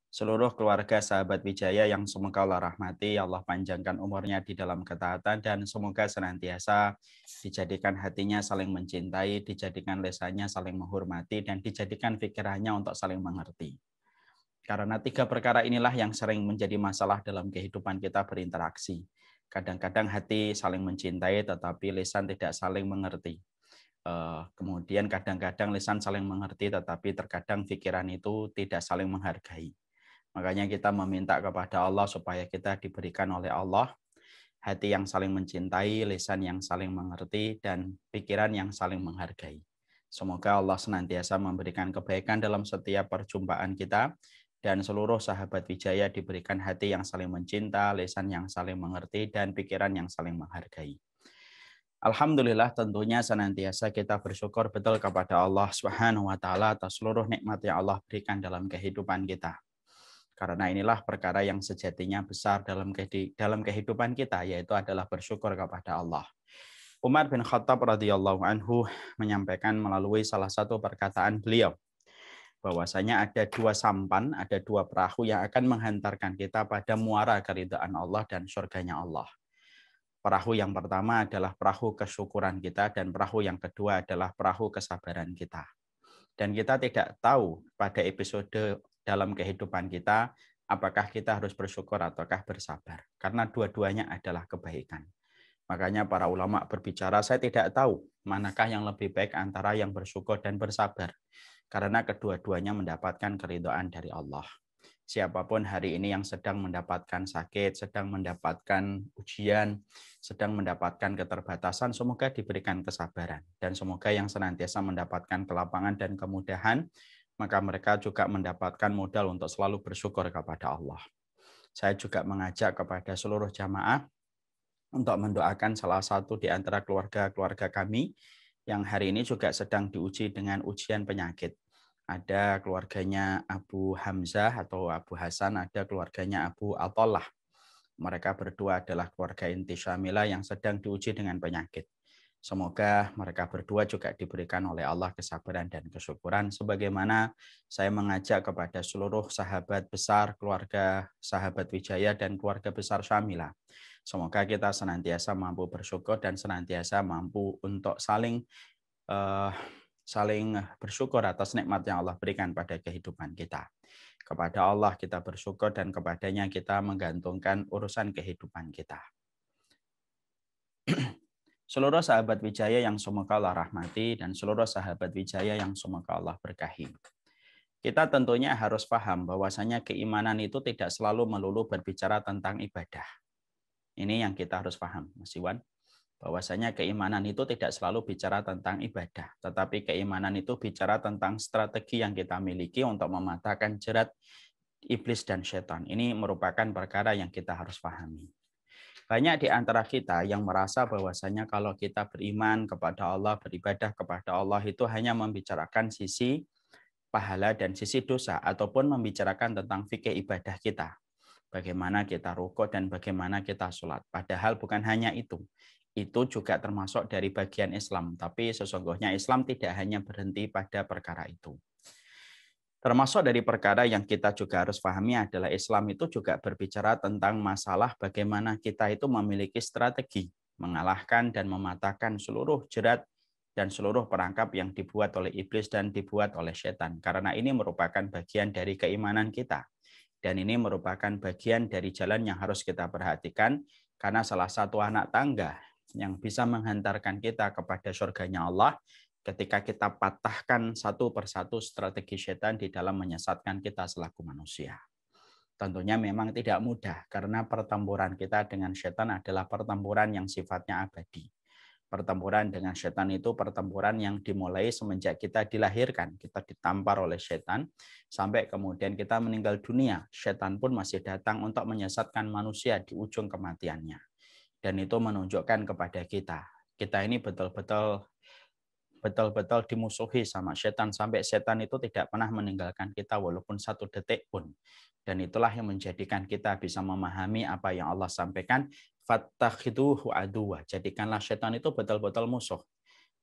seluruh keluarga sahabat Wijaya yang semoga Allah rahmati, Allah panjangkan umurnya di dalam ketaatan, dan semoga senantiasa dijadikan hatinya saling mencintai, dijadikan lisannya saling menghormati, dan dijadikan pikirannya untuk saling mengerti. Karena tiga perkara inilah yang sering menjadi masalah dalam kehidupan kita berinteraksi. Kadang-kadang hati saling mencintai, tetapi lisan tidak saling mengerti. Kemudian kadang-kadang lisan saling mengerti, tetapi terkadang pikiran itu tidak saling menghargai. Makanya kita meminta kepada Allah supaya kita diberikan oleh Allah hati yang saling mencintai, lisan yang saling mengerti, dan pikiran yang saling menghargai. Semoga Allah senantiasa memberikan kebaikan dalam setiap perjumpaan kita, dan seluruh sahabat Wijaya diberikan hati yang saling mencinta, lisan yang saling mengerti, dan pikiran yang saling menghargai. Alhamdulillah, tentunya senantiasa kita bersyukur betul kepada Allah Subhanahu wa taala atas seluruh nikmat yang Allah berikan dalam kehidupan kita. Karena inilah perkara yang sejatinya besar dalam kehidupan kita, yaitu adalah bersyukur kepada Allah. Umar bin Khattab radhiyallahu anhu menyampaikan melalui salah satu perkataan beliau, bahwasanya ada dua sampan, ada dua perahu yang akan menghantarkan kita pada muara keridhaan Allah dan surganya Allah. Perahu yang pertama adalah perahu kesyukuran kita, dan perahu yang kedua adalah perahu kesabaran kita. Dan kita tidak tahu pada episode dalam kehidupan kita, apakah kita harus bersyukur ataukah bersabar. Karena dua-duanya adalah kebaikan. Makanya para ulama berbicara, saya tidak tahu manakah yang lebih baik antara yang bersyukur dan bersabar. Karena kedua-duanya mendapatkan keridhaan dari Allah. Siapapun hari ini yang sedang mendapatkan sakit, sedang mendapatkan ujian, sedang mendapatkan keterbatasan, semoga diberikan kesabaran. Dan semoga yang senantiasa mendapatkan kelapangan dan kemudahan, maka mereka juga mendapatkan modal untuk selalu bersyukur kepada Allah. Saya juga mengajak kepada seluruh jamaah untuk mendoakan salah satu di antara keluarga-keluarga kami yang hari ini juga sedang diuji dengan ujian penyakit. Ada keluarganya Abu Hamzah atau Abu Hasan, ada keluarganya Abu Atollah. Mereka berdua adalah keluarga inti Syamilah yang sedang diuji dengan penyakit. Semoga mereka berdua juga diberikan oleh Allah kesabaran dan kesyukuran, sebagaimana saya mengajak kepada seluruh sahabat besar, keluarga sahabat Wijaya, dan keluarga besar Syamilah. Semoga kita senantiasa mampu bersyukur dan senantiasa mampu untuk eh, saling bersyukur atas nikmat yang Allah berikan pada kehidupan kita. Kepada Allah kita bersyukur, dan kepadanya kita menggantungkan urusan kehidupan kita. Seluruh sahabat Wijaya yang semoga Allah rahmati, dan seluruh sahabat Wijaya yang semoga Allah berkahi. Kita tentunya harus paham bahwasanya keimanan itu tidak selalu melulu berbicara tentang ibadah. Ini yang kita harus paham, Mas Iwan. Bahwasanya keimanan itu tidak selalu bicara tentang ibadah, tetapi keimanan itu bicara tentang strategi yang kita miliki untuk mematahkan jerat iblis dan setan. Ini merupakan perkara yang kita harus pahami. Banyak di antara kita yang merasa bahwasanya kalau kita beriman kepada Allah, beribadah kepada Allah, itu hanya membicarakan sisi pahala dan sisi dosa, ataupun membicarakan tentang fikih ibadah kita. Bagaimana kita rukuk dan bagaimana kita sholat. Padahal bukan hanya itu. Itu juga termasuk dari bagian Islam. Tapi sesungguhnya Islam tidak hanya berhenti pada perkara itu. Termasuk dari perkara yang kita juga harus pahami adalah Islam itu juga berbicara tentang masalah bagaimana kita itu memiliki strategi mengalahkan dan mematahkan seluruh jerat dan seluruh perangkap yang dibuat oleh iblis dan dibuat oleh setan. Karena ini merupakan bagian dari keimanan kita. Dan ini merupakan bagian dari jalan yang harus kita perhatikan, karena salah satu anak tangga yang bisa menghantarkan kita kepada surganya Allah ketika kita patahkan satu persatu strategi setan di dalam menyesatkan kita selaku manusia. Tentunya memang tidak mudah, karena pertempuran kita dengan setan adalah pertempuran yang sifatnya abadi. Pertempuran dengan setan itu pertempuran yang dimulai semenjak kita dilahirkan. Kita ditampar oleh setan sampai kemudian kita meninggal dunia. Setan pun masih datang untuk menyesatkan manusia di ujung kematiannya. Dan itu menunjukkan kepada kita, kita ini betul-betul dimusuhi sama setan, sampai setan itu tidak pernah meninggalkan kita walaupun satu detik pun. Dan itulah yang menjadikan kita bisa memahami apa yang Allah sampaikan, fattakhiduhu aduwa, jadikanlah setan itu betul-betul musuh.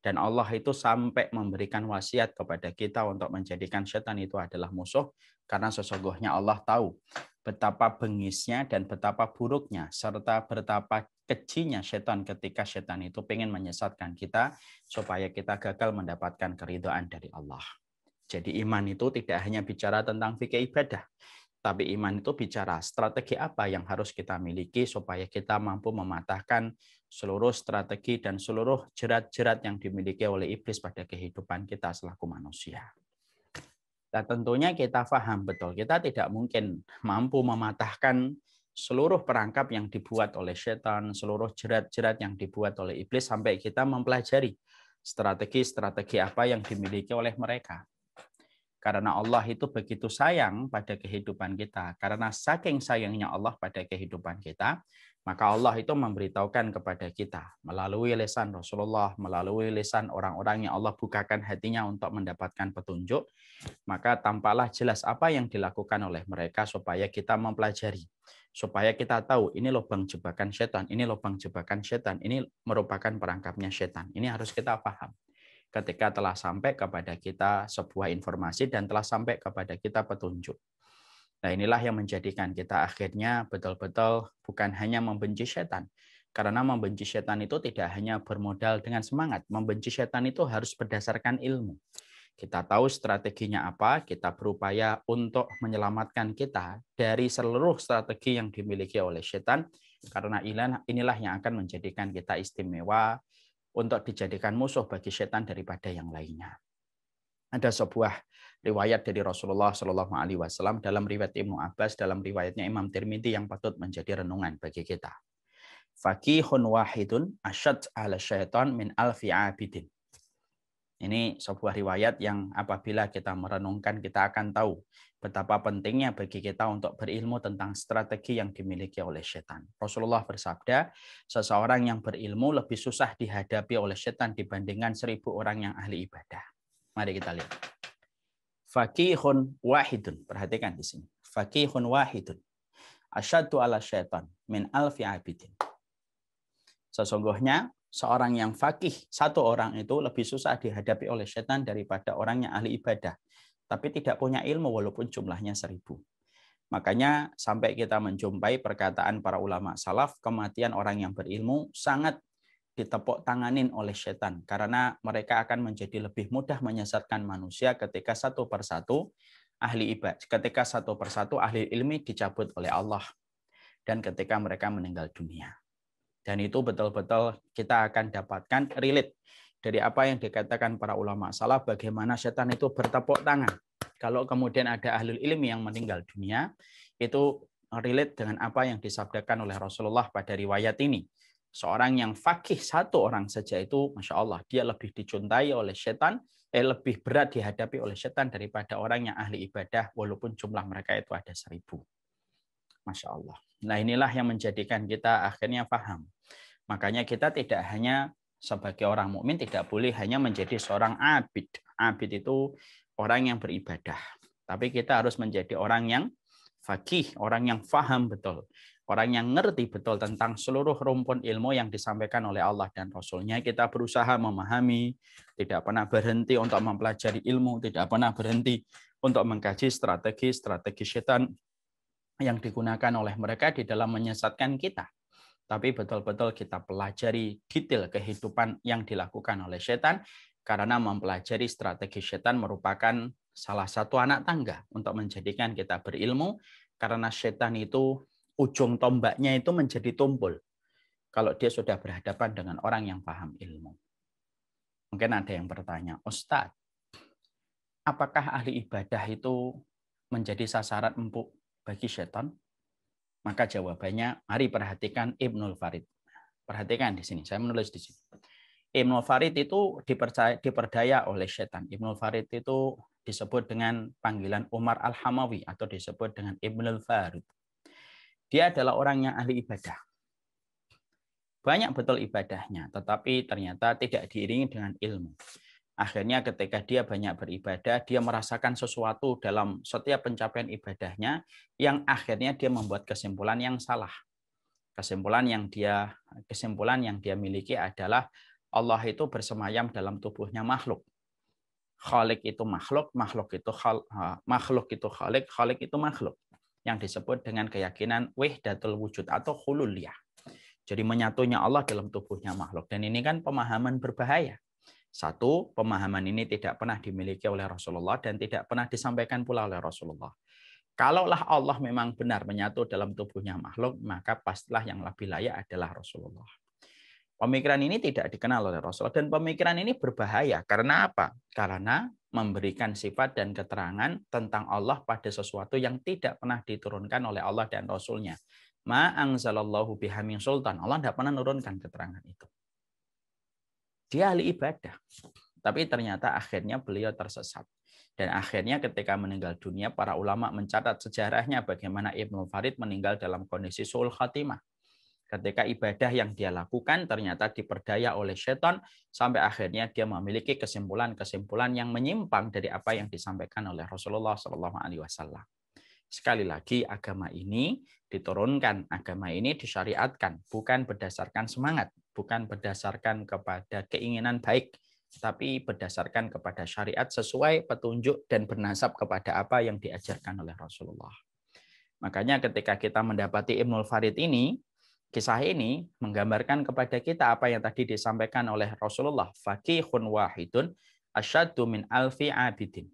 Dan Allah itu sampai memberikan wasiat kepada kita untuk menjadikan setan itu adalah musuh, karena sesungguhnya Allah tahu betapa bengisnya dan betapa buruknya serta betapa kejinya setan ketika setan itu ingin menyesatkan kita supaya kita gagal mendapatkan keridhaan dari Allah. Jadi iman itu tidak hanya bicara tentang fikih ibadah, tapi iman itu bicara strategi apa yang harus kita miliki supaya kita mampu mematahkan seluruh strategi dan seluruh jerat-jerat yang dimiliki oleh iblis pada kehidupan kita selaku manusia. Nah, tentunya kita paham betul, kita tidak mungkin mampu mematahkan seluruh perangkap yang dibuat oleh setan, seluruh jerat-jerat yang dibuat oleh iblis sampai kita mempelajari strategi-strategi apa yang dimiliki oleh mereka. Karena Allah itu begitu sayang pada kehidupan kita. Karena saking sayangnya Allah pada kehidupan kita, maka Allah itu memberitahukan kepada kita melalui lisan Rasulullah, melalui lisan orang-orang yang Allah bukakan hatinya untuk mendapatkan petunjuk, maka tampaklah jelas apa yang dilakukan oleh mereka supaya kita mempelajari. Supaya kita tahu ini lubang jebakan setan, ini lubang jebakan setan, ini merupakan perangkapnya setan. Ini harus kita paham. Ketika telah sampai kepada kita sebuah informasi dan telah sampai kepada kita petunjuk. Nah, inilah yang menjadikan kita akhirnya betul-betul bukan hanya membenci setan. Karena membenci setan itu tidak hanya bermodal dengan semangat. Membenci setan itu harus berdasarkan ilmu. Kita tahu strateginya apa, kita berupaya untuk menyelamatkan kita dari seluruh strategi yang dimiliki oleh setan. Karena inilah yang akan menjadikan kita istimewa untuk dijadikan musuh bagi setan daripada yang lainnya. Ada sebuah riwayat dari Rasulullah Shallallahu Alaihi Wasallam dalam riwayat Ibnu Abbas, dalam riwayatnya Imam Tirmidzi yang patut menjadi renungan bagi kita. Faqihun wahidun asyad ala syaitan min alfi abidin. Ini sebuah riwayat yang apabila kita merenungkan kita akan tahu betapa pentingnya bagi kita untuk berilmu tentang strategi yang dimiliki oleh setan. Rasulullah bersabda, seseorang yang berilmu lebih susah dihadapi oleh setan dibandingkan 1000 orang yang ahli ibadah. Mari kita lihat. Faqihun wahidun. Perhatikan di sini. Faqihun wahidun asyaddu ala syaitan min alfi abidin. Sesungguhnya seorang yang fakih, satu orang itu lebih susah dihadapi oleh setan daripada orang yang ahli ibadah. Tapi tidak punya ilmu walaupun jumlahnya 1000. Makanya sampai kita menjumpai perkataan para ulama salaf, kematian orang yang berilmu sangat ditepuk tanganin oleh setan. Karena mereka akan menjadi lebih mudah menyesatkan manusia ketika satu persatu ahli ibadah, ketika satu persatu ahli ilmi dicabut oleh Allah. Dan ketika mereka meninggal dunia. Dan itu betul-betul kita akan dapatkan relate dari apa yang dikatakan para ulama salaf, bagaimana setan itu bertepuk tangan. Kalau kemudian ada ahli ilmi yang meninggal dunia, itu relate dengan apa yang disabdakan oleh Rasulullah pada riwayat ini. Seorang yang fakih satu orang saja itu, Masya Allah, dia lebih dicintai oleh setan, lebih berat dihadapi oleh setan daripada orang yang ahli ibadah, walaupun jumlah mereka itu ada 1000. Masya Allah. Nah, inilah yang menjadikan kita akhirnya paham. Makanya kita tidak hanya sebagai orang mukmin tidak boleh hanya menjadi seorang abid. Abid itu orang yang beribadah. Tapi kita harus menjadi orang yang faqih, orang yang faham betul. Orang yang ngerti betul tentang seluruh rumpun ilmu yang disampaikan oleh Allah dan Rasul-Nya. Kita berusaha memahami, tidak pernah berhenti untuk mempelajari ilmu, tidak pernah berhenti untuk mengkaji strategi-strategi setan yang digunakan oleh mereka di dalam menyesatkan kita. Tapi betul-betul kita pelajari detail kehidupan yang dilakukan oleh setan, karena mempelajari strategi setan merupakan salah satu anak tangga untuk menjadikan kita berilmu, karena setan itu ujung tombaknya itu menjadi tumpul kalau dia sudah berhadapan dengan orang yang paham ilmu. Mungkin ada yang bertanya, Ustadz, apakah ahli ibadah itu menjadi sasaran empuk bagi setan? Maka jawabannya, mari perhatikan Ibnul Farid. Perhatikan di sini, saya menulis di sini. Ibnul Farid itu diperdaya oleh setan. Ibnul Farid itu disebut dengan panggilan Umar Al-Hamawi atau disebut dengan Ibnul Farid. Dia adalah orang yang ahli ibadah. Banyak betul ibadahnya, tetapi ternyata tidak diiringi dengan ilmu. Akhirnya ketika dia banyak beribadah, dia merasakan sesuatu dalam setiap pencapaian ibadahnya yang akhirnya dia membuat kesimpulan yang salah. Kesimpulan yang dia miliki adalah Allah itu bersemayam dalam tubuhnya makhluk. Khalik itu makhluk, makhluk itu khalik, khalik itu makhluk. Yang disebut dengan keyakinan wahdatul wujud atau hululiyah. Jadi menyatunya Allah dalam tubuhnya makhluk. Dan ini kan pemahaman berbahaya. Satu, pemahaman ini tidak pernah dimiliki oleh Rasulullah dan tidak pernah disampaikan pula oleh Rasulullah. Kalaulah Allah memang benar menyatu dalam tubuhnya makhluk, maka pastilah yang lebih layak adalah Rasulullah. Pemikiran ini tidak dikenal oleh Rasulullah dan pemikiran ini berbahaya. Karena apa? Karena memberikan sifat dan keterangan tentang Allah pada sesuatu yang tidak pernah diturunkan oleh Allah dan Rasulnya. Ma anzalallahu biha min sultan. Allah tidak pernah menurunkan keterangan itu. Dia ahli ibadah. Tapi ternyata akhirnya beliau tersesat. Dan akhirnya ketika meninggal dunia, para ulama mencatat sejarahnya bagaimana Ibnu Farid meninggal dalam kondisi su'ul khatimah. Ketika ibadah yang dia lakukan ternyata diperdaya oleh setan sampai akhirnya dia memiliki kesimpulan-kesimpulan yang menyimpang dari apa yang disampaikan oleh Rasulullah SAW. Sekali lagi, agama ini diturunkan, agama ini disyariatkan, bukan berdasarkan semangat, bukan berdasarkan kepada keinginan baik, tapi berdasarkan kepada syariat sesuai petunjuk dan bernasab kepada apa yang diajarkan oleh Rasulullah. Makanya ketika kita mendapati Ibnul Farid ini, kisah ini menggambarkan kepada kita apa yang tadi disampaikan oleh Rasulullah. Faqihun wahidun asyaddu min alfi abidin.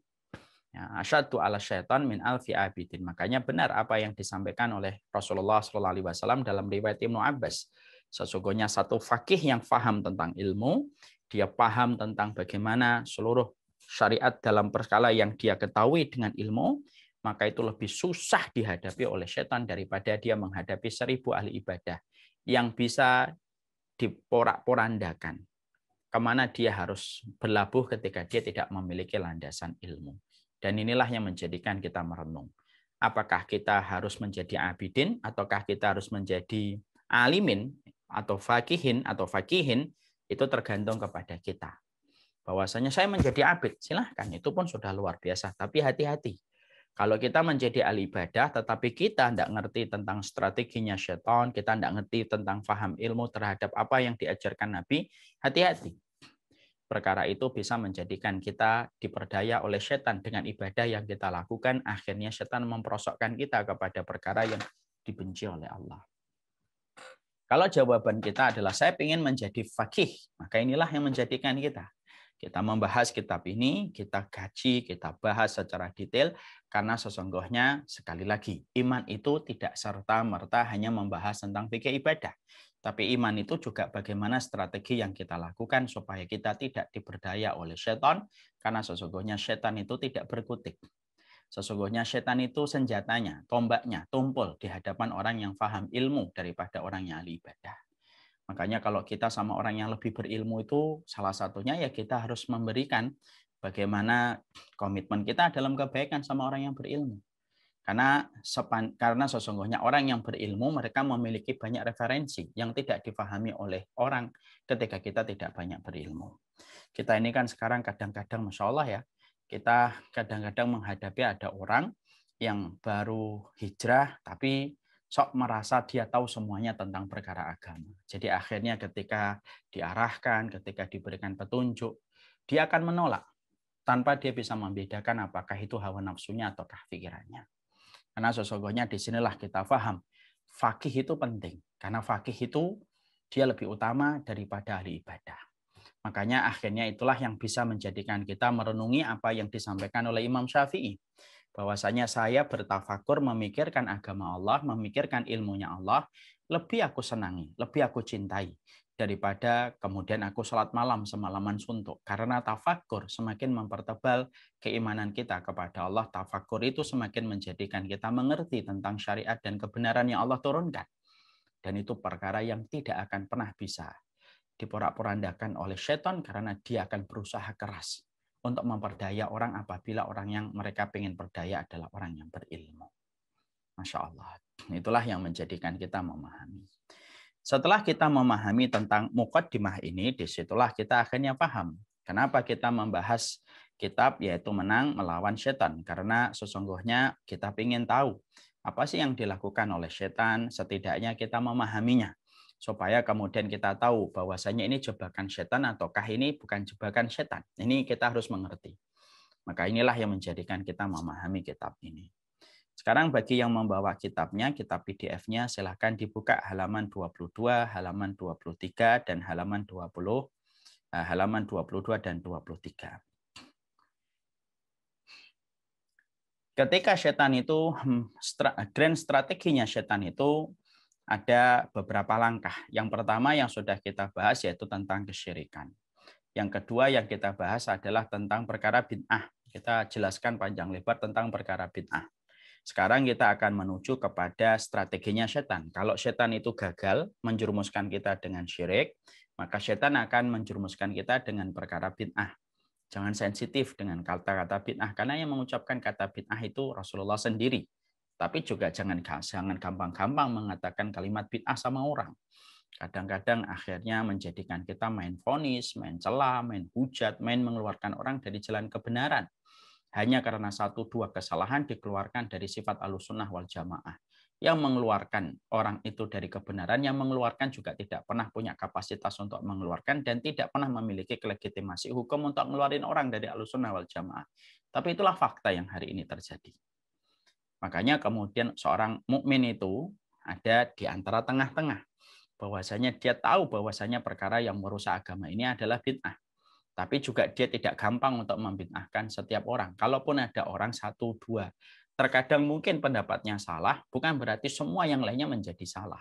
Ya, asyaddu ala syaitan min alfi abidin. Makanya benar apa yang disampaikan oleh Rasulullah SAW dalam riwayat Ibnu Abbas. Sesungguhnya satu fakih yang paham tentang ilmu, dia paham tentang bagaimana seluruh syariat dalam perkala yang dia ketahui dengan ilmu, maka itu lebih susah dihadapi oleh setan daripada dia menghadapi 1000 ahli ibadah yang bisa diporak-porandakan. Kemana dia harus berlabuh ketika dia tidak memiliki landasan ilmu. Dan inilah yang menjadikan kita merenung. Apakah kita harus menjadi abidin, ataukah kita harus menjadi alimin, atau fakihin, itu tergantung kepada kita. Bahwasanya saya menjadi abid, silahkan, itu pun sudah luar biasa. Tapi hati-hati. Kalau kita menjadi ahli ibadah, tetapi kita tidak ngerti tentang strateginya syaitan, kita tidak ngerti tentang faham ilmu terhadap apa yang diajarkan Nabi, hati-hati. Perkara itu bisa menjadikan kita diperdaya oleh syaitan dengan ibadah yang kita lakukan, akhirnya syaitan memperosokkan kita kepada perkara yang dibenci oleh Allah. Kalau jawaban kita adalah saya ingin menjadi faqih, maka inilah yang menjadikan kita. Kita membahas kitab ini, kita kaji, kita bahas secara detail, karena sesungguhnya sekali lagi, iman itu tidak serta-merta hanya membahas tentang fikih ibadah. Tapi iman itu juga bagaimana strategi yang kita lakukan supaya kita tidak diperdaya oleh setan, karena sesungguhnya setan itu tidak berkutik. Sesungguhnya setan itu senjatanya, tombaknya, tumpul di hadapan orang yang paham ilmu daripada orang yang ahli ibadah. Makanya kalau kita sama orang yang lebih berilmu itu salah satunya ya kita harus memberikan bagaimana komitmen kita dalam kebaikan sama orang yang berilmu. Karena sesungguhnya orang yang berilmu mereka memiliki banyak referensi yang tidak dipahami oleh orang ketika kita tidak banyak berilmu. Kita ini kan sekarang kadang-kadang Masya Allah ya, kita kadang-kadang menghadapi ada orang yang baru hijrah tapi sok merasa dia tahu semuanya tentang perkara agama. Jadi akhirnya ketika diarahkan, ketika diberikan petunjuk, dia akan menolak tanpa dia bisa membedakan apakah itu hawa nafsunya ataukah pikirannya. Karena sesungguhnya disinilah kita paham, fakih itu penting. Karena fakih itu dia lebih utama daripada ahli ibadah. Makanya akhirnya itulah yang bisa menjadikan kita merenungi apa yang disampaikan oleh Imam Syafi'i. Bahwasanya saya bertafakur memikirkan agama Allah, memikirkan ilmunya Allah, lebih aku senangi, lebih aku cintai daripada kemudian aku sholat malam semalaman suntuk. Karena tafakur semakin mempertebal keimanan kita kepada Allah. Tafakur itu semakin menjadikan kita mengerti tentang syariat dan kebenaran yang Allah turunkan. Dan itu perkara yang tidak akan pernah bisa diporak-porandakan oleh setan karena dia akan berusaha keras untuk memperdaya orang apabila orang yang mereka ingin berdaya adalah orang yang berilmu. Masya Allah. Itulah yang menjadikan kita memahami. Setelah kita memahami tentang muqaddimah ini, disitulah kita akhirnya paham. Kenapa kita membahas kitab yaitu Menang Melawan Setan. Karena sesungguhnya kita ingin tahu apa sih yang dilakukan oleh setan, setidaknya kita memahaminya. supaya kemudian kita tahu bahwasanya ini jebakan setan ataukah ini bukan jebakan setan. Ini kita harus mengerti. Maka inilah yang menjadikan kita memahami kitab ini. Sekarang bagi yang membawa kitabnya, kitab PDF-nya silahkan dibuka halaman 22, halaman 23, dan halaman 22 dan 23. Ketika setan itu, grand strateginya setan itu ada beberapa langkah. Yang pertama yang sudah kita bahas yaitu tentang kesyirikan. Yang kedua yang kita bahas adalah tentang perkara bid'ah. Kita jelaskan panjang lebar tentang perkara bid'ah. Sekarang kita akan menuju kepada strateginya setan. Kalau setan itu gagal menjerumuskan kita dengan syirik, maka setan akan menjerumuskan kita dengan perkara bid'ah. Jangan sensitif dengan kata-kata bid'ah, karena yang mengucapkan kata bid'ah itu Rasulullah sendiri. Tapi juga jangan gampang-gampang mengatakan kalimat bid'ah sama orang. Kadang-kadang akhirnya menjadikan kita main vonis, main cela, main hujat, main mengeluarkan orang dari jalan kebenaran. Hanya karena 1-2 kesalahan dikeluarkan dari sifat Ahlussunnah wal Jamaah. Yang mengeluarkan orang itu dari kebenaran, yang mengeluarkan juga tidak pernah punya kapasitas untuk mengeluarkan dan tidak pernah memiliki legitimasi hukum untuk mengeluarkan orang dari Ahlussunnah wal Jamaah. Tapi itulah fakta yang hari ini terjadi. Makanya kemudian seorang mukmin itu ada di antara tengah-tengah. Bahwasanya dia tahu bahwasanya perkara yang merusak agama ini adalah bid'ah. Tapi juga dia tidak gampang untuk membid'ahkan setiap orang. Kalaupun ada orang 1-2, terkadang mungkin pendapatnya salah, bukan berarti semua yang lainnya menjadi salah.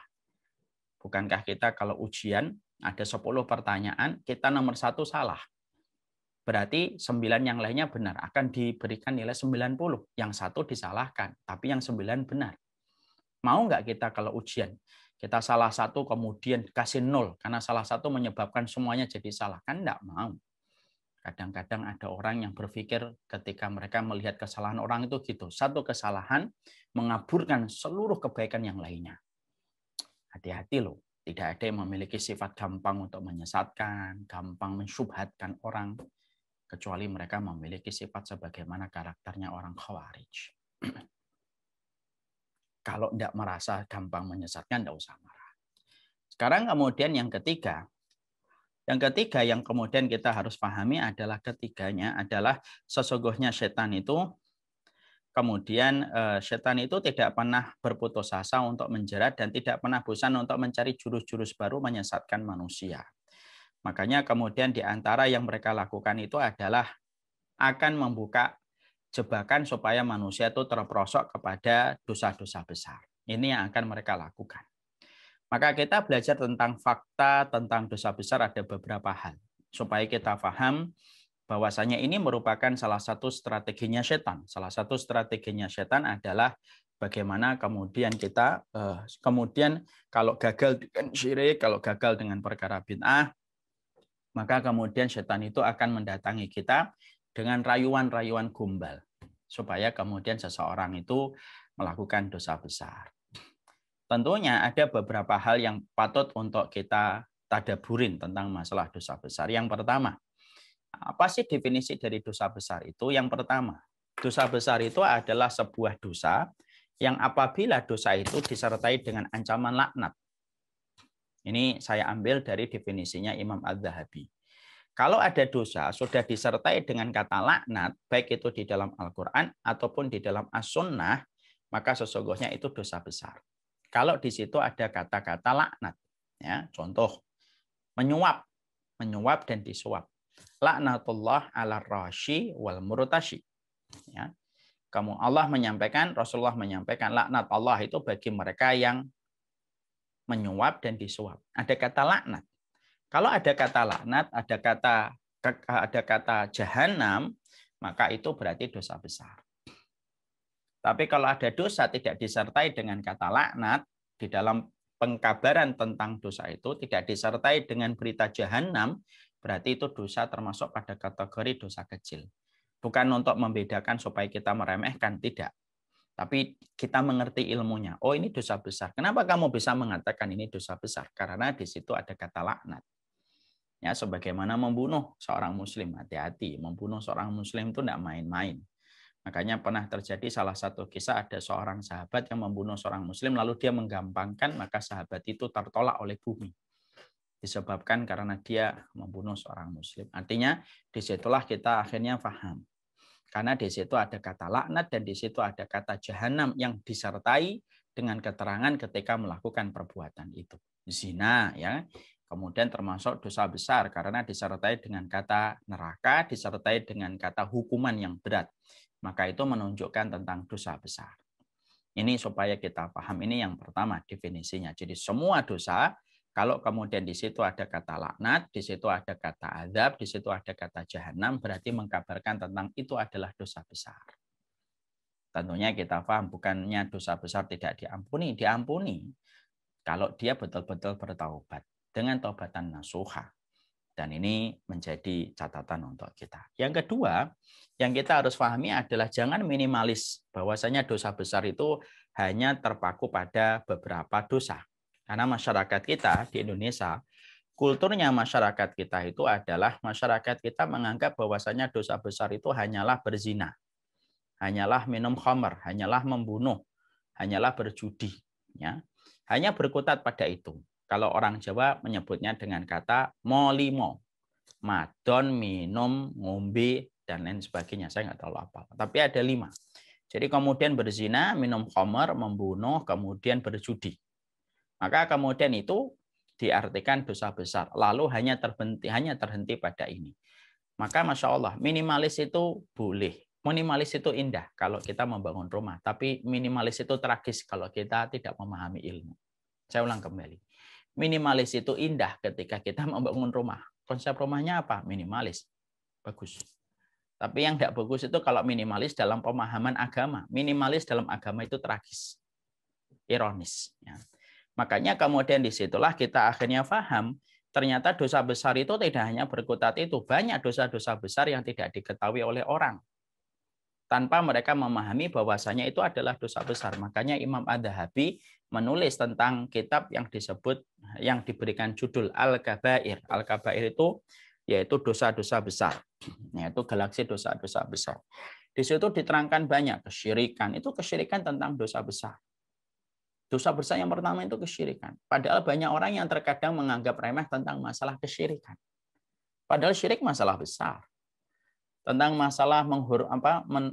Bukankah kita kalau ujian ada 10 pertanyaan, kita nomor 1 salah. Berarti 9 yang lainnya benar, akan diberikan nilai 90. Yang 1 disalahkan, tapi yang 9 benar. Mau nggak kita kalau ujian? Kita salah 1 kemudian kasih 0, karena salah 1 menyebabkan semuanya jadi salah. Kan nggak mau. Kadang-kadang ada orang yang berpikir ketika mereka melihat kesalahan orang itu gitu. Satu kesalahan mengaburkan seluruh kebaikan yang lainnya. Hati-hati loh. Tidak ada yang memiliki sifat gampang untuk menyesatkan, gampang mensyubhatkan orang. Kecuali mereka memiliki sifat sebagaimana karakternya orang Khawarij. Kalau tidak merasa gampang menyesatkan, tidak usah marah. Sekarang kemudian yang ketiga. Yang ketiga yang kemudian kita harus pahami adalah ketiganya adalah sesungguhnya setan itu tidak pernah berputus asa untuk menjerat dan tidak pernah bosan untuk mencari jurus-jurus baru menyesatkan manusia. Makanya kemudian di antara yang mereka lakukan itu adalah akan membuka jebakan supaya manusia itu terperosok kepada dosa-dosa besar. Ini yang akan mereka lakukan. Maka kita belajar tentang fakta, tentang dosa besar ada beberapa hal. Supaya kita paham bahwasanya ini merupakan salah satu strateginya setan. Salah satu strateginya setan adalah bagaimana kemudian kita, kemudian kalau gagal dengan syirik, kalau gagal dengan perkara bid'ah, maka kemudian setan itu akan mendatangi kita dengan rayuan-rayuan gombal. Supaya kemudian seseorang itu melakukan dosa besar. Tentunya ada beberapa hal yang patut untuk kita tadaburin tentang masalah dosa besar. Yang pertama, apa sih definisi dari dosa besar itu? Yang pertama, dosa besar itu adalah sebuah dosa yang apabila dosa itu disertai dengan ancaman laknat. Ini saya ambil dari definisinya Imam Az-Zahabi. Kalau ada dosa sudah disertai dengan kata laknat, baik itu di dalam Al-Quran ataupun di dalam As-Sunnah, maka sesungguhnya itu dosa besar. Kalau di situ ada kata-kata laknat, ya, contoh menyuap dan disuap. Laknatullah ala rashi wal murtashi. Ya. Allah menyampaikan, Rasulullah menyampaikan laknat Allah itu bagi mereka yang menyuap dan disuap. Ada kata laknat. Kalau ada kata laknat, ada kata jahanam, maka itu berarti dosa besar. Tapi kalau ada dosa tidak disertai dengan kata laknat, di dalam pengkabaran tentang dosa itu tidak disertai dengan berita jahanam, berarti itu dosa termasuk pada kategori dosa kecil. Bukan untuk membedakan supaya kita meremehkan, tidak. Tapi kita mengerti ilmunya. Oh, ini dosa besar. Kenapa kamu bisa mengatakan ini dosa besar? Karena di situ ada kata laknat. Ya, sebagaimana membunuh seorang muslim, hati-hati. Membunuh seorang muslim itu tidak main-main. Makanya pernah terjadi salah satu kisah ada seorang sahabat yang membunuh seorang muslim lalu dia menggampangkan maka sahabat itu tertolak oleh bumi. Disebabkan karena dia membunuh seorang muslim. Artinya disitulah kita akhirnya paham. Karena di situ ada kata laknat dan di situ ada kata jahanam yang disertai dengan keterangan ketika melakukan perbuatan itu. Zina ya. Kemudian termasuk dosa besar karena disertai dengan kata neraka, disertai dengan kata hukuman yang berat. Maka itu menunjukkan tentang dosa besar. Ini supaya kita paham, ini yang pertama definisinya. Jadi semua dosa, kalau kemudian di situ ada kata laknat, di situ ada kata azab, di situ ada kata jahanam, berarti mengkabarkan tentang itu adalah dosa besar. Tentunya kita paham, bukannya dosa besar tidak diampuni, diampuni. Kalau dia betul-betul bertaubat dengan taubatan nasuha. Dan ini menjadi catatan untuk kita. Yang kedua, yang kita harus pahami adalah jangan minimalis bahwasanya dosa besar itu hanya terpaku pada beberapa dosa. Karena masyarakat kita di Indonesia, kulturnya masyarakat kita itu adalah masyarakat kita menganggap bahwasanya dosa besar itu hanyalah berzina, hanyalah minum khamr, hanyalah membunuh, hanyalah berjudi. Ya. Hanya berkutat pada itu. Kalau orang Jawa menyebutnya dengan kata molimo, madon, minum, ngombe, dan lain sebagainya. Saya nggak tahu apa. Tapi ada 5. Jadi kemudian berzina, minum khamr, membunuh, kemudian berjudi. Maka kemudian itu diartikan dosa besar. Lalu hanya terhenti pada ini. Maka Masya Allah, minimalis itu boleh. Minimalis itu indah kalau kita membangun rumah. Tapi minimalis itu tragis kalau kita tidak memahami ilmu. Saya ulang kembali. Minimalis itu indah ketika kita membangun rumah. Konsep rumahnya apa? Minimalis. Bagus. Tapi yang tidak bagus itu kalau minimalis dalam pemahaman agama. Minimalis dalam agama itu tragis. Ironis. Ya. Makanya kemudian disitulah kita akhirnya paham, ternyata dosa besar itu tidak hanya berkutat itu. Banyak dosa-dosa besar yang tidak diketahui oleh orang. Tanpa mereka memahami bahwasanya itu adalah dosa besar. Makanya Imam Adz-Dzahabi menulis tentang kitab yang disebut, yang diberikan judul Al-Kabair. Al-Kabair itu yaitu dosa-dosa besar. Yaitu galaksi dosa-dosa besar. Di situ diterangkan banyak kesyirikan. Itu kesyirikan tentang dosa besar. Dosa besar yang pertama itu kesyirikan. Padahal banyak orang yang terkadang menganggap remeh tentang masalah kesyirikan. Padahal syirik masalah besar. Tentang masalah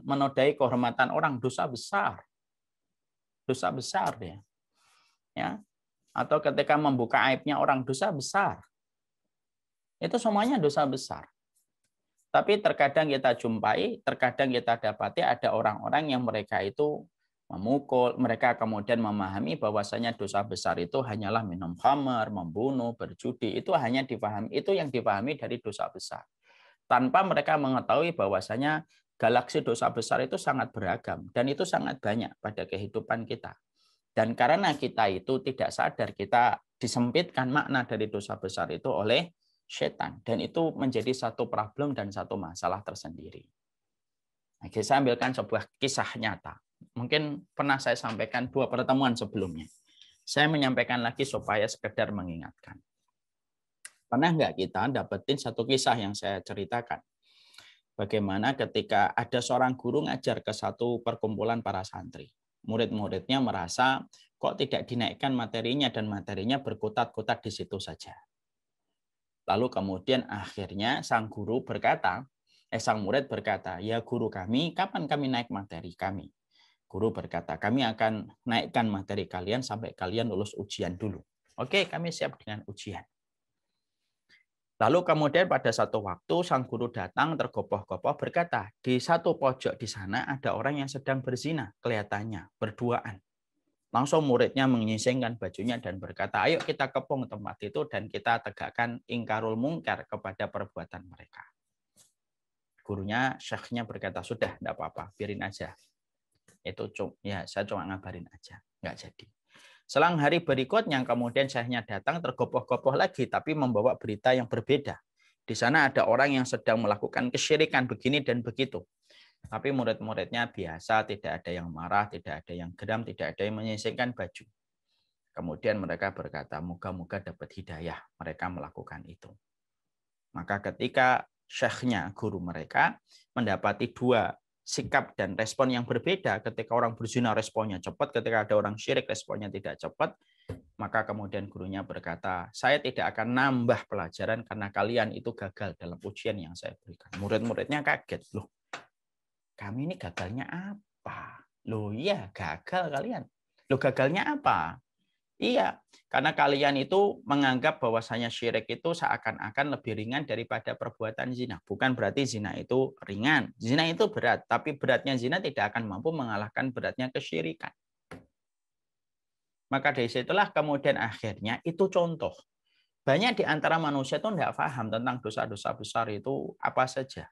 menodai kehormatan orang, dosa besar. Dosa besar dia. Ya. Atau ketika membuka aibnya orang, dosa besar. Itu semuanya dosa besar. Tapi terkadang kita jumpai, terkadang kita dapati ada orang-orang yang mereka itu memukul, mereka kemudian memahami bahwasanya dosa besar itu hanyalah minum khamr, membunuh, berjudi, itu hanya dipahami, itu yang dipahami dari dosa besar. Tanpa mereka mengetahui bahwasanya galaksi dosa besar itu sangat beragam dan itu sangat banyak pada kehidupan kita. Dan karena kita itu tidak sadar, kita disempitkan makna dari dosa besar itu oleh setan. Dan itu menjadi satu problem dan satu masalah tersendiri. Nah, saya ambilkan sebuah kisah nyata. Mungkin pernah saya sampaikan 2 pertemuan sebelumnya. Saya menyampaikan lagi supaya sekedar mengingatkan. Pernah nggak kita dapetin satu kisah yang saya ceritakan? Bagaimana ketika ada seorang guru ngajar ke satu perkumpulan para santri. Murid-muridnya merasa kok tidak dinaikkan materinya dan materinya berkutat-kutat di situ saja. Lalu kemudian akhirnya sang murid berkata, ya guru kami, kapan kami naik materi kami? Guru berkata, kami akan naikkan materi kalian sampai kalian lulus ujian dulu. Oke, kami siap dengan ujian. Lalu kemudian pada satu waktu sang guru datang tergopoh-gopoh berkata, di satu pojok di sana ada orang yang sedang berzina, kelihatannya berduaan. Langsung muridnya menyingsingkan bajunya dan berkata, ayo kita kepung tempat itu dan kita tegakkan ingkarul mungkar kepada perbuatan mereka. Gurunya, syekhnya berkata, sudah, tidak apa-apa, biarin aja. Itu ya saya cuma ngabarin aja, nggak jadi. Selang hari berikutnya kemudian syekhnya datang tergopoh-gopoh lagi tapi membawa berita yang berbeda. Di sana ada orang yang sedang melakukan kesyirikan begini dan begitu. Tapi murid-muridnya biasa, tidak ada yang marah, tidak ada yang geram, tidak ada yang menyingsingkan baju. Kemudian mereka berkata, moga-moga dapat hidayah mereka melakukan itu. Maka ketika syekhnya, guru mereka, mendapati 2 sikap dan respon yang berbeda. Ketika orang berzina responnya cepat, ketika ada orang syirik responnya tidak cepat, maka kemudian gurunya berkata, saya tidak akan nambah pelajaran karena kalian itu gagal dalam ujian yang saya berikan. Murid-muridnya kaget, loh kami ini gagalnya apa? Loh iya gagal kalian. Loh gagalnya apa? Iya, karena kalian itu menganggap bahwasanya syirik itu seakan-akan lebih ringan daripada perbuatan zina. Bukan berarti zina itu ringan. Zina itu berat, tapi beratnya zina tidak akan mampu mengalahkan beratnya kesyirikan. Maka dari situlah kemudian akhirnya itu contoh. Banyak di antara manusia itu tidak paham tentang dosa-dosa besar itu apa saja.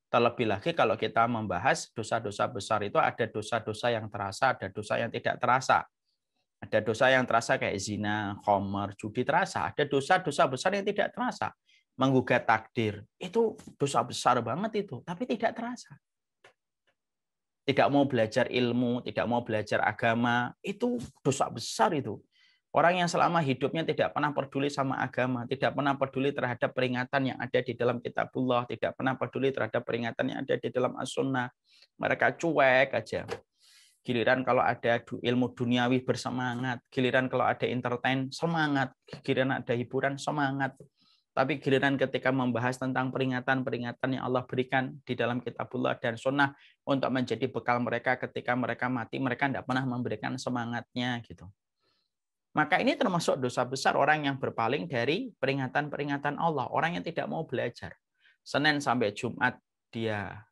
Terlebih lagi kalau kita membahas dosa-dosa besar itu ada dosa-dosa yang terasa, ada dosa yang tidak terasa. Ada dosa yang terasa kayak zina, khamar, judi terasa. Ada dosa-dosa besar yang tidak terasa. Menggugat takdir. Itu dosa besar banget itu. Tapi tidak terasa. Tidak mau belajar ilmu, tidak mau belajar agama. Itu dosa besar itu. Orang yang selama hidupnya tidak pernah peduli sama agama. Tidak pernah peduli terhadap peringatan yang ada di dalam kitabullah. Tidak pernah peduli terhadap peringatan yang ada di dalam as-sunnah. Mereka cuek aja. Giliran kalau ada ilmu duniawi bersemangat, giliran kalau ada entertain semangat, giliran ada hiburan semangat. Tapi giliran ketika membahas tentang peringatan-peringatan yang Allah berikan di dalam kitabullah dan sunnah untuk menjadi bekal mereka ketika mereka mati, mereka tidak pernah memberikan semangatnya gitu. Maka ini termasuk dosa besar orang yang berpaling dari peringatan-peringatan Allah, orang yang tidak mau belajar. Senin sampai Jumat dia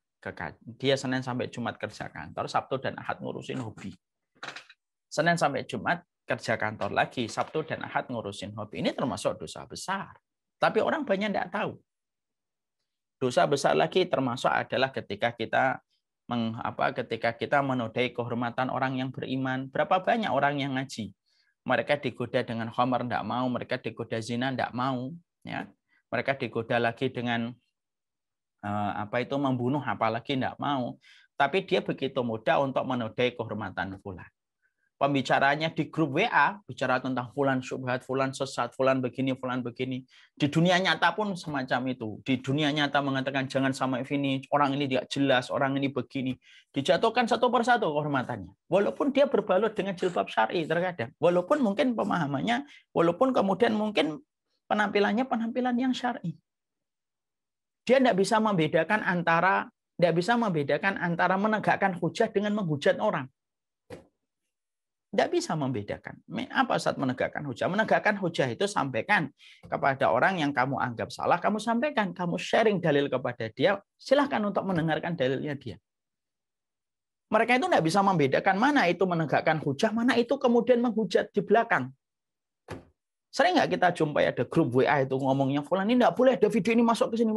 Senin sampai Jumat kerja kantor, Sabtu dan Ahad ngurusin hobi. Senin sampai Jumat kerja kantor lagi, Sabtu dan Ahad ngurusin hobi. Ini termasuk dosa besar. Tapi orang banyak tidak tahu. Dosa besar lagi termasuk adalah ketika kita menodai kehormatan orang yang beriman. Berapa banyak orang yang ngaji? Mereka digoda dengan khamar tidak mau, mereka digoda zina tidak mau, ya. Mereka digoda lagi dengan membunuh apalagi tidak mau, tapi dia begitu mudah untuk menodai kehormatan fulan. Pembicaranya di grup WA bicara tentang fulan syubhat, fulan sesat, fulan begini, fulan begini. Di dunia nyata pun semacam itu. Di dunia nyata mengatakan jangan sama ini, orang ini tidak jelas, orang ini begini. Dijatuhkan satu persatu kehormatannya. Walaupun dia berbalut dengan jilbab syar'i terkadang. Walaupun mungkin pemahamannya, walaupun kemudian mungkin penampilannya penampilan yang syar'i. Dia tidak bisa membedakan antara menegakkan hujah dengan menghujat orang. Tidak bisa membedakan. Apa saat menegakkan hujah? Menegakkan hujah itu sampaikan kepada orang yang kamu anggap salah, kamu sampaikan, kamu sharing dalil kepada dia, silahkan untuk mendengarkan dalilnya dia. Mereka itu tidak bisa membedakan mana itu menegakkan hujah, mana itu kemudian menghujat di belakang. Sering nggak kita jumpai ada grup WA itu ngomongnya, fulan ini nggak boleh ada video ini masuk ke sini.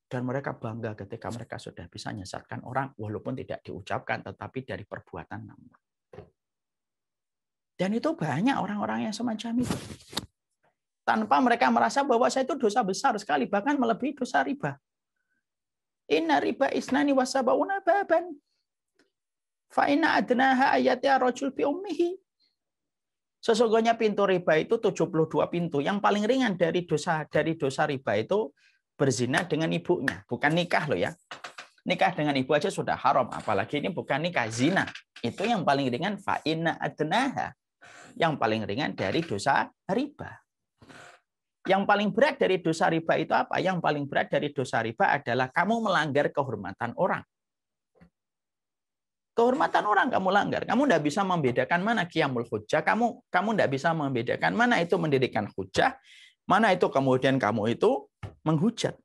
Dan mereka bangga ketika mereka sudah bisa menyesatkan orang, walaupun tidak diucapkan, tetapi dari perbuatan nampak. Dan itu banyak orang-orang yang semacam itu. Tanpa mereka merasa bahwa saya itu dosa besar sekali, bahkan melebihi dosa riba. Inna riba isnani wasabauna baban. Fa inna adnaha ayatnya rajul bi ummihi. Sesungguhnya pintu riba itu 72 pintu. Yang paling ringan dari dosa riba itu berzina dengan ibunya. Bukan nikah loh ya. Nikah dengan ibu aja sudah haram. Apalagi ini bukan nikah, zina. Itu yang paling ringan. Fa inna adnaha. Yang paling ringan dari dosa riba. Yang paling berat dari dosa riba itu apa? Yang paling berat dari dosa riba adalah kamu melanggar kehormatan orang. Kehormatan orang kamu langgar. Kamu tidak bisa membedakan mana qiyamul hujjah. Kamu tidak bisa membedakan mana itu mendirikan hujjah, mana itu kemudian kamu itu menghujat.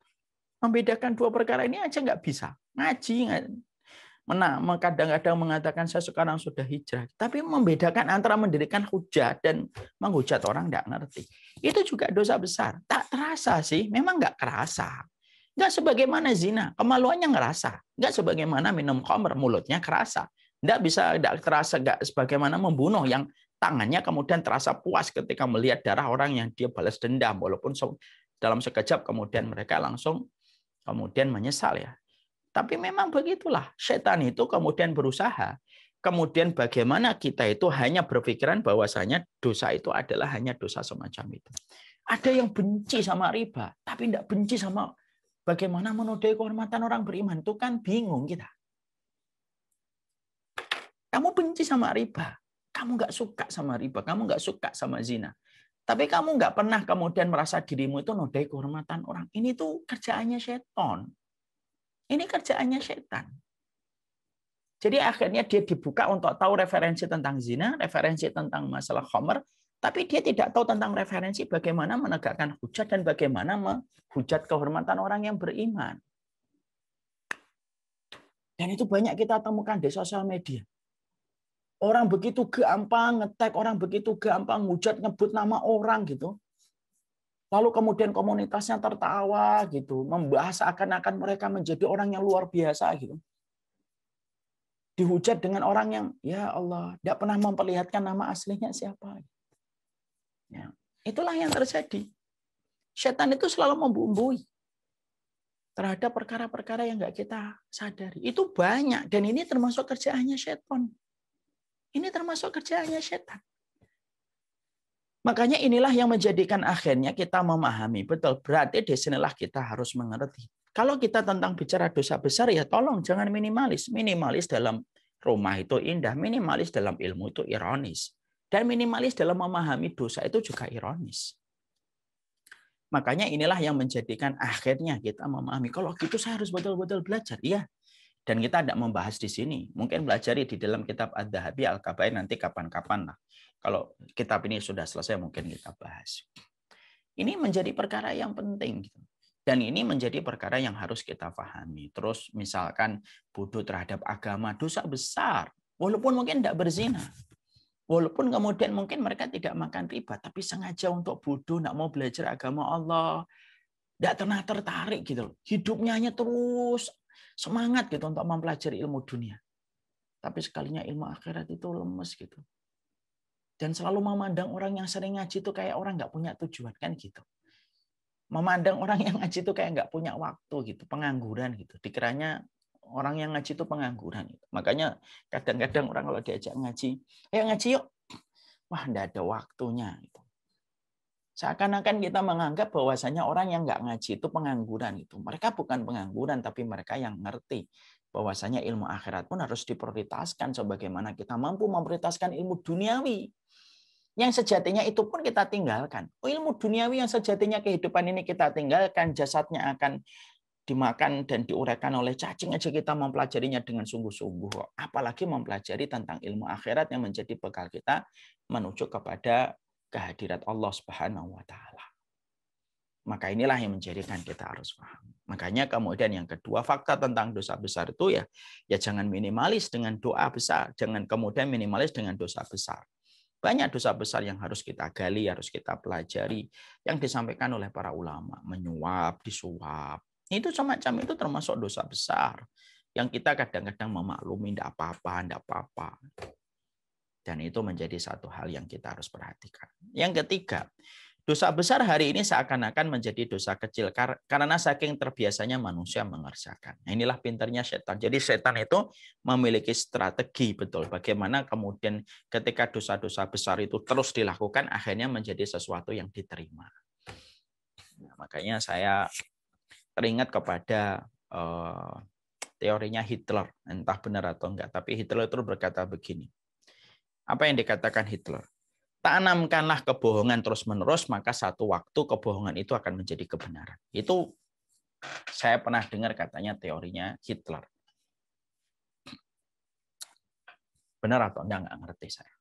Membedakan dua perkara ini aja nggak bisa. Ngaji, kadang-kadang mengatakan saya sekarang sudah hijrah. Tapi membedakan antara mendirikan hujjah dan menghujat orang nggak ngerti. Itu juga dosa besar. Tak terasa sih, memang nggak kerasa. Nggak sebagaimana zina, kemaluannya ngerasa. Nggak sebagaimana minum khamr, mulutnya kerasa. Nggak terasa, nggak sebagaimana membunuh yang tangannya kemudian terasa puas ketika melihat darah orang yang dia balas dendam. Walaupun dalam sekejap kemudian mereka langsung kemudian menyesal ya. Tapi memang begitulah. Setan itu kemudian berusaha. Kemudian bagaimana kita itu hanya berpikiran bahwasanya dosa itu adalah hanya dosa semacam itu. Ada yang benci sama riba, tapi tidak benci sama Bagaimana menodai kehormatan orang beriman? Itu kan bingung kita. Kamu benci sama riba. Kamu nggak suka sama riba. Kamu nggak suka sama zina. Tapi kamu nggak pernah kemudian merasa dirimu itu nodai kehormatan orang. Ini tuh kerjaannya setan. Ini kerjaannya setan. Jadi akhirnya dia dibuka untuk tahu referensi tentang zina, referensi tentang masalah khamr, tapi dia tidak tahu tentang referensi bagaimana menegakkan hujat dan bagaimana menghujat kehormatan orang yang beriman. Dan itu banyak kita temukan di sosial media. Orang begitu gampang nge-tag, orang begitu gampang hujat, nyebut nama orang gitu. Lalu kemudian komunitasnya tertawa gitu, membahas seakan-akan mereka menjadi orang yang luar biasa gitu. Dihujat dengan orang yang, ya Allah, tidak pernah memperlihatkan nama aslinya siapa. Ya, itulah yang terjadi. Setan itu selalu membumbui terhadap perkara-perkara yang nggak kita sadari. Itu banyak, dan ini termasuk kerjaannya setan. Ini termasuk kerjaannya setan. Makanya inilah yang menjadikan akhirnya kita memahami betul. Berarti di sinilah kita harus mengerti. Kalau kita tentang bicara dosa besar, ya tolong jangan minimalis. Minimalis dalam rumah itu indah, minimalis dalam ilmu itu ironis. Dan minimalis dalam memahami dosa itu juga ironis. Makanya inilah yang menjadikan akhirnya kita memahami, kalau gitu saya harus betul-betul belajar. Iya. Dan kita tidak membahas di sini. Mungkin belajari di dalam kitab Ad-Dhahabi Al-Kabair nanti kapan-kapan lah. Kalau kitab ini sudah selesai mungkin kita bahas. Ini menjadi perkara yang penting. Dan ini menjadi perkara yang harus kita pahami. Terus misalkan bodoh terhadap agama, dosa besar. Walaupun mungkin tidak berzina. Walaupun kemudian mungkin mereka tidak makan riba, tapi sengaja untuk bodoh, tidak mau belajar agama Allah. Tidak pernah tertarik gitu. Hidupnya hanya terus semangat gitu untuk mempelajari ilmu dunia. Tapi sekalinya ilmu akhirat itu lemes gitu. Dan selalu memandang orang yang sering ngaji itu kayak orang nggak punya tujuan kan gitu. Memandang orang yang ngaji itu kayak nggak punya waktu gitu, pengangguran gitu. Dikiranya orang yang ngaji itu pengangguran. Gitu. Makanya kadang-kadang orang kalau diajak ngaji, ayo ngaji yuk. Wah, nggak ada waktunya. Gitu. Seakan-akan kita menganggap bahwasanya orang yang nggak ngaji itu pengangguran. Gitu. Mereka bukan pengangguran, tapi mereka yang ngerti bahwasanya ilmu akhirat pun harus diprioritaskan sebagaimana kita mampu memprioritaskan ilmu duniawi. Yang sejatinya itu pun kita tinggalkan. Ilmu duniawi yang sejatinya kehidupan ini kita tinggalkan, jasadnya akan dimakan dan diuraikan oleh cacing aja kita mempelajarinya dengan sungguh-sungguh. Apalagi mempelajari tentang ilmu akhirat yang menjadi bekal kita menuju kepada kehadirat Allah Subhanahu wa taala. Maka inilah yang menjadikan kita harus paham. Makanya kemudian yang kedua, fakta tentang dosa besar itu ya jangan minimalis dengan doa besar, jangan kemudian minimalis dengan dosa besar. Banyak dosa besar yang harus kita gali, harus kita pelajari, yang disampaikan oleh para ulama, menyuap, disuap. Itu semacam itu termasuk dosa besar yang kita kadang-kadang memaklumi tidak apa-apa. Dan itu menjadi satu hal yang kita harus perhatikan. Yang ketiga, dosa besar hari ini seakan-akan menjadi dosa kecil karena saking terbiasanya manusia mengerjakan. Nah, inilah pintarnya setan. Jadi setan itu memiliki strategi betul bagaimana kemudian ketika dosa-dosa besar itu terus dilakukan akhirnya menjadi sesuatu yang diterima. Nah, makanya saya teringat kepada teorinya Hitler, entah benar atau enggak, tapi Hitler itu berkata begini. Apa yang dikatakan Hitler? Tanamkanlah kebohongan terus-menerus, maka satu waktu kebohongan itu akan menjadi kebenaran. Itu saya pernah dengar katanya teorinya Hitler. Benar atau enggak ngerti saya.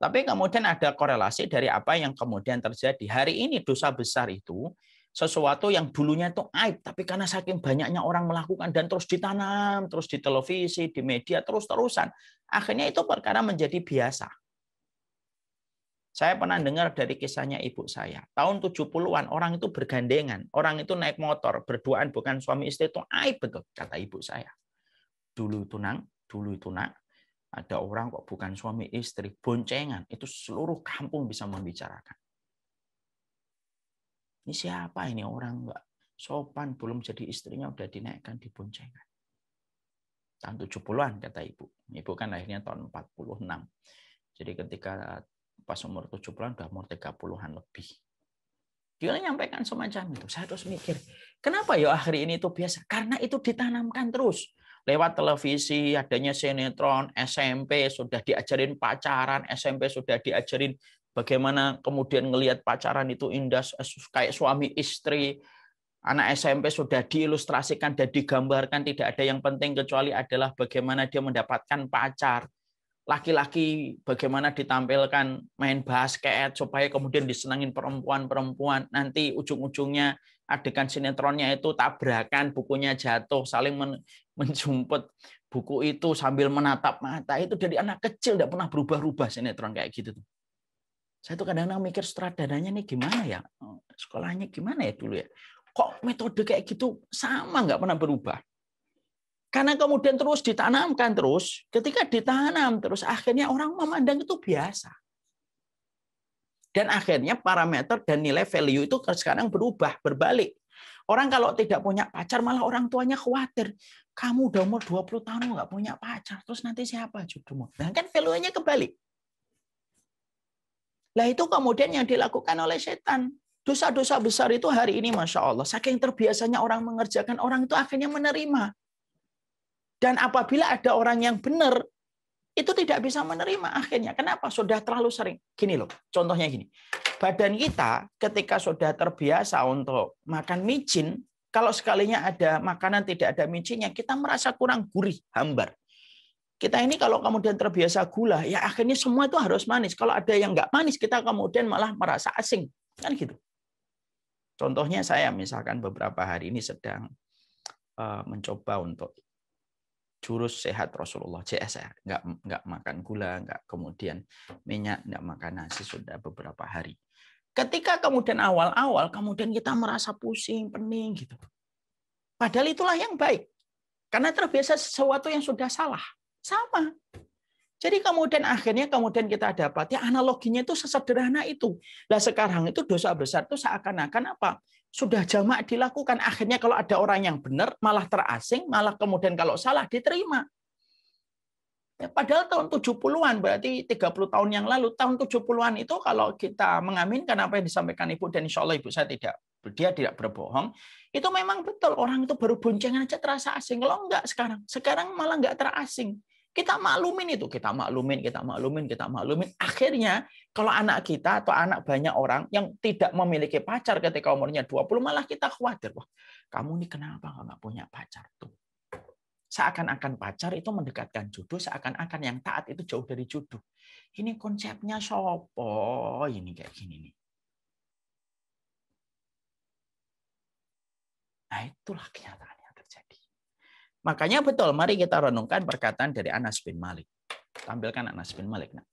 Tapi kemudian ada korelasi dari apa yang kemudian terjadi. Hari ini dosa besar itu sesuatu yang dulunya itu aib, tapi karena saking banyaknya orang melakukan dan terus ditanam, terus di televisi, di media, terus-terusan, akhirnya itu perkara menjadi biasa. Saya pernah dengar dari kisahnya ibu saya. Tahun 70-an orang itu bergandengan. Orang itu naik motor, berduaan bukan suami istri itu aib betul, kata ibu saya. Dulu itu nak, ada orang kok bukan suami istri, boncengan. Itu seluruh kampung bisa membicarakan. Ini siapa ini orang nggak sopan, belum jadi istrinya udah dinaikkan di boncengan. Tahun 70-an kata ibu. Ibu kan lahirnya tahun 46. Jadi ketika pas umur 70-an udah umur 30-an lebih. Dia menyampaikan semacam itu. Saya terus mikir, Kenapa ya akhir ini itu biasa? Karena itu ditanamkan terus. Lewat televisi, adanya sinetron, SMP sudah diajarin pacaran, SMP sudah diajarin bagaimana kemudian ngelihat pacaran itu indah kayak suami istri. Anak SMP sudah diilustrasikan dan digambarkan tidak ada yang penting kecuali adalah bagaimana dia mendapatkan pacar. Laki-laki bagaimana ditampilkan main basket supaya kemudian disenangin perempuan-perempuan. Nanti ujung-ujungnya adegan sinetronnya itu tabrakan, bukunya jatuh, saling menjumput buku itu sambil menatap mata. Itu dari anak kecil tidak pernah berubah-ubah sinetron kayak gitu. Saya tuh kadang-kadang mikir sutradaranya nih gimana ya, sekolahnya gimana ya dulu ya. Kok metode kayak gitu sama nggak pernah berubah? Karena kemudian terus ditanamkan terus, ketika ditanam terus akhirnya orang memandang itu biasa. Dan akhirnya parameter dan nilai value itu sekarang berubah, berbalik. Orang kalau tidak punya pacar malah orang tuanya khawatir. Kamu udah umur 20 tahun nggak punya pacar, terus nanti siapa jodohmu? Nah kan value-nya kebalik. Nah itu kemudian yang dilakukan oleh setan. Dosa-dosa besar itu hari ini Masya Allah. Saking terbiasanya orang mengerjakan, orang itu akhirnya menerima. Dan apabila ada orang yang benar, itu tidak bisa menerima akhirnya. Kenapa? Sudah terlalu sering. Gini loh, contohnya gini. Badan kita ketika sudah terbiasa untuk makan micin, kalau sekalinya ada makanan tidak ada micinnya, kita merasa kurang gurih, hambar. Kita ini kalau kemudian terbiasa gula, ya akhirnya semua itu harus manis. Kalau ada yang nggak manis, kita kemudian malah merasa asing. Kan gitu. Contohnya saya misalkan beberapa hari ini sedang mencoba untuk jurus sehat Rasulullah, CSR, nggak makan gula, nggak kemudian minyak, nggak makan nasi sudah beberapa hari. Ketika kemudian awal-awal, kemudian kita merasa pusing, pening gitu. Padahal itulah yang baik. Karena terbiasa sesuatu yang sudah salah. Sama. Jadi kemudian akhirnya kita dapati analoginya itu sesederhana itu. Nah sekarang itu dosa besar itu seakan-akan apa? Sudah jamak dilakukan. Akhirnya kalau ada orang yang benar malah terasing, malah kemudian kalau salah diterima. Ya, padahal tahun 70-an, berarti 30 tahun yang lalu, tahun 70-an itu kalau kita mengaminkan apa yang disampaikan Ibu, dan insya Allah Ibu saya dia tidak berbohong, itu memang betul. Orang itu baru boncengan aja terasa asing. Kalau enggak sekarang malah enggak terasing. Kita maklumin itu, kita maklumin. Akhirnya kalau anak kita atau anak banyak orang yang tidak memiliki pacar ketika umurnya 20, malah kita khawatir. Wah, kamu ini kenapa nggak punya pacar tuh? Seakan-akan pacar itu mendekatkan jodoh, seakan-akan yang taat itu jauh dari jodoh. Ini konsepnya sopo, ini kayak gini nih. Nah, itulah kenyataan yang terjadi. Makanya betul, mari kita renungkan perkataan dari Anas bin Malik. Tampilkan Anas bin Malik. Nah.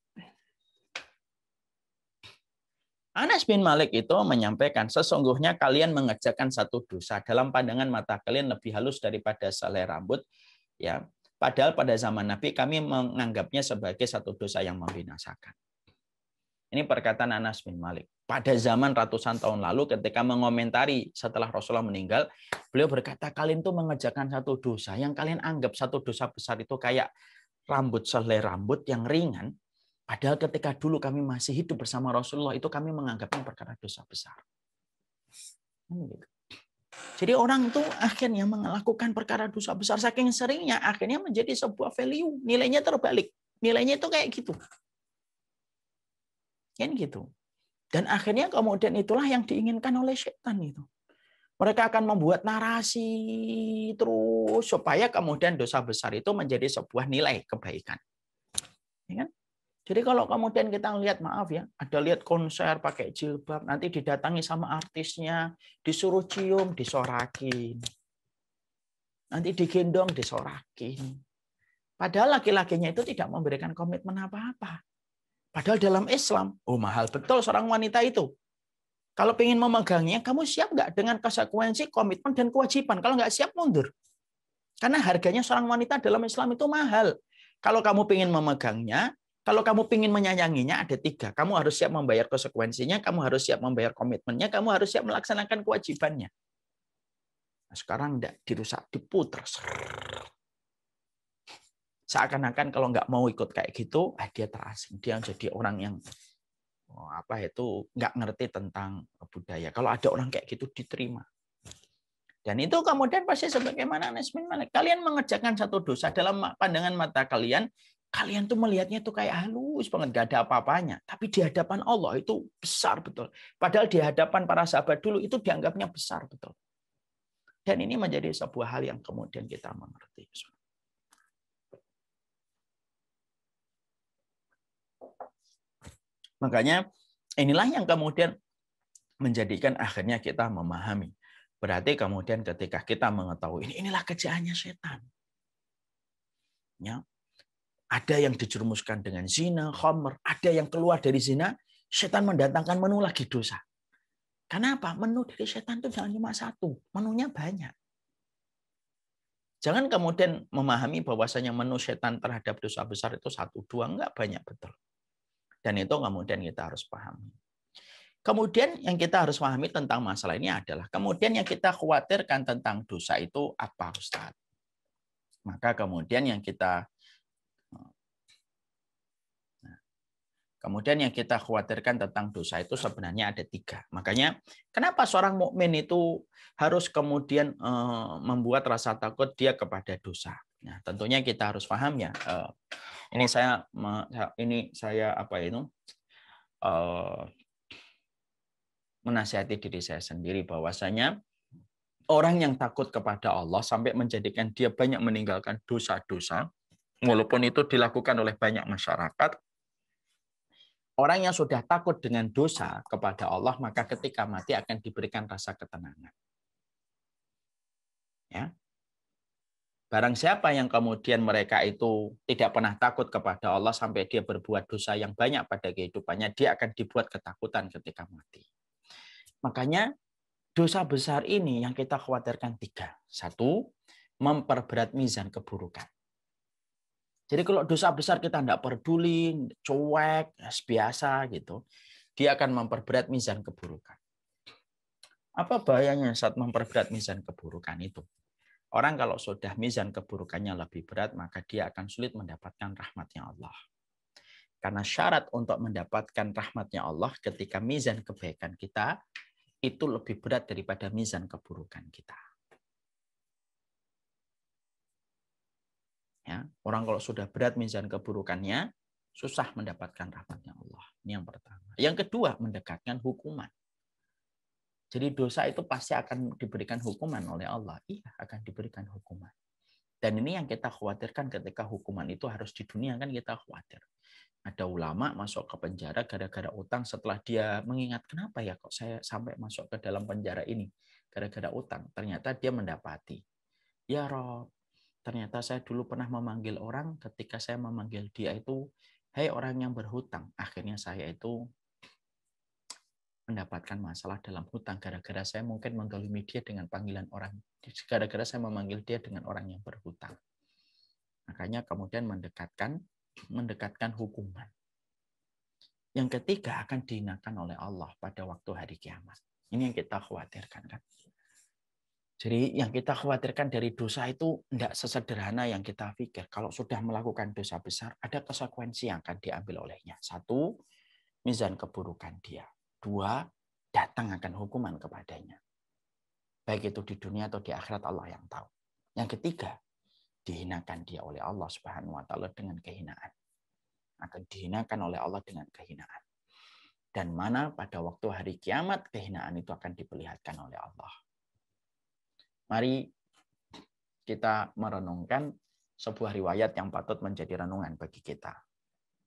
Anas bin Malik itu menyampaikan, sesungguhnya kalian mengerjakan satu dosa dalam pandangan mata kalian lebih halus daripada selai rambut. Ya, padahal pada zaman Nabi kami menganggapnya sebagai satu dosa yang membinasakan. Ini perkataan Anas bin Malik. Pada zaman ratusan tahun lalu ketika mengomentari setelah Rasulullah meninggal, beliau berkata, kalian tuh mengerjakan satu dosa yang kalian anggap satu dosa besar itu kayak selai rambut yang ringan. Padahal ketika dulu kami masih hidup bersama Rasulullah, itu kami menganggapnya perkara dosa besar. Jadi orang itu akhirnya melakukan perkara dosa besar saking seringnya, akhirnya menjadi sebuah value. Nilainya terbalik. Nilainya itu kayak gitu. Kan gitu. Dan akhirnya kemudian itulah yang diinginkan oleh setan itu. Mereka akan membuat narasi terus supaya kemudian dosa besar itu menjadi sebuah nilai kebaikan. Ya kan? Jadi kalau kemudian kita lihat, maaf ya, ada lihat konser pakai jilbab, nanti didatangi sama artisnya, disuruh cium, disorakin. Nanti digendong, disorakin. Padahal laki-lakinya itu tidak memberikan komitmen apa-apa. Padahal dalam Islam, mahal betul seorang wanita itu. Kalau ingin memegangnya, kamu siap nggak dengan konsekuensi, komitmen, dan kewajiban? Kalau nggak siap, mundur. Karena harganya seorang wanita dalam Islam itu mahal. Kalau kamu ingin memegangnya, kalau kamu ingin menyayanginya, ada 3. Kamu harus siap membayar konsekuensinya, kamu harus siap membayar komitmennya, kamu harus siap melaksanakan kewajibannya. Nah, sekarang enggak, dirusak, diputer. Seakan-akan kalau nggak mau ikut kayak gitu, dia terasing. Dia jadi orang yang nggak ngerti tentang budaya. Kalau ada orang kayak gitu diterima. Dan itu kemudian pasti sebagaimana Anas bin Malik. Kalian mengerjakan satu dosa dalam pandangan mata kalian, kalian tuh melihatnya tuh kayak halus banget, gak ada apa-apanya. Tapi di hadapan Allah itu besar betul. Padahal di hadapan para sahabat dulu itu dianggapnya besar betul. Dan ini menjadi sebuah hal yang kemudian kita mengerti. Makanya inilah yang kemudian menjadikan akhirnya kita memahami. Berarti kemudian ketika kita mengetahui inilah kerjaannya setan. Ya. Ada yang dijerumuskan dengan zina, khamr, ada yang keluar dari zina, setan mendatangkan menu lagi dosa. Kenapa? Menu dari setan itu jangan cuma satu, menunya banyak. Jangan kemudian memahami bahwasanya menu setan terhadap dosa besar itu 1, 2, enggak, banyak betul. Dan itu kemudian kita harus pahami. Kemudian yang kita harus pahami tentang masalah ini adalah kemudian yang kita khawatirkan tentang dosa itu apa, Ustaz? Maka kemudian yang kita khawatirkan tentang dosa itu sebenarnya ada 3. Makanya kenapa seorang mukmin itu harus kemudian membuat rasa takut dia kepada dosa. Nah, tentunya kita harus paham ya. Ini saya menasihati diri saya sendiri bahwasanya orang yang takut kepada Allah sampai menjadikan dia banyak meninggalkan dosa-dosa, walaupun itu dilakukan oleh banyak masyarakat, orang yang sudah takut dengan dosa kepada Allah, maka ketika mati akan diberikan rasa ketenangan. Ya. Barang siapa yang kemudian mereka itu tidak pernah takut kepada Allah sampai dia berbuat dosa yang banyak pada kehidupannya, dia akan dibuat ketakutan ketika mati. Makanya dosa besar ini yang kita khawatirkan 3. 1, memperberat mizan keburukan. Jadi kalau dosa besar kita tidak peduli, cuek, biasa gitu, dia akan memperberat mizan keburukan. Apa bahayanya saat memperberat mizan keburukan itu? Orang kalau sudah mizan keburukannya lebih berat, maka dia akan sulit mendapatkan rahmatnya Allah. Karena syarat untuk mendapatkan rahmatnya Allah ketika mizan kebaikan kita itu lebih berat daripada mizan keburukan kita. Ya, orang kalau sudah berat mizan keburukannya, susah mendapatkan rahmatnya Allah. Ini yang pertama. Yang kedua, mendekatkan hukuman. Jadi dosa itu pasti akan diberikan hukuman oleh Allah. Iya, akan diberikan hukuman. Dan ini yang kita khawatirkan ketika hukuman itu harus di dunia, kan kita khawatir. Ada ulama masuk ke penjara gara-gara utang setelah dia mengingat kenapa ya kok saya sampai masuk ke dalam penjara ini gara-gara utang. Ternyata dia mendapati, ya Rob, ternyata saya dulu pernah memanggil orang ketika saya memanggil dia itu, hei orang yang berhutang. Akhirnya saya itu mendapatkan masalah dalam hutang gara-gara saya mungkin mendolimi dia dengan panggilan orang. Gara-gara saya memanggil dia dengan orang yang berhutang. Makanya kemudian mendekatkan hukuman. Yang ketiga akan dihinakan oleh Allah pada waktu hari kiamat. Ini yang kita khawatirkan kan. Jadi yang kita khawatirkan dari dosa itu tidak sesederhana yang kita pikir. Kalau sudah melakukan dosa besar, ada konsekuensi yang akan diambil olehnya. 1, mizan keburukan dia. 2, datang akan hukuman kepadanya. Baik itu di dunia atau di akhirat, Allah yang tahu. Yang ketiga, dihinakan dia oleh Allah Subhanahu wa taala dengan kehinaan. Akan dihinakan oleh Allah dengan kehinaan. Dan mana pada waktu hari kiamat kehinaan itu akan diperlihatkan oleh Allah. Mari kita merenungkan sebuah riwayat yang patut menjadi renungan bagi kita.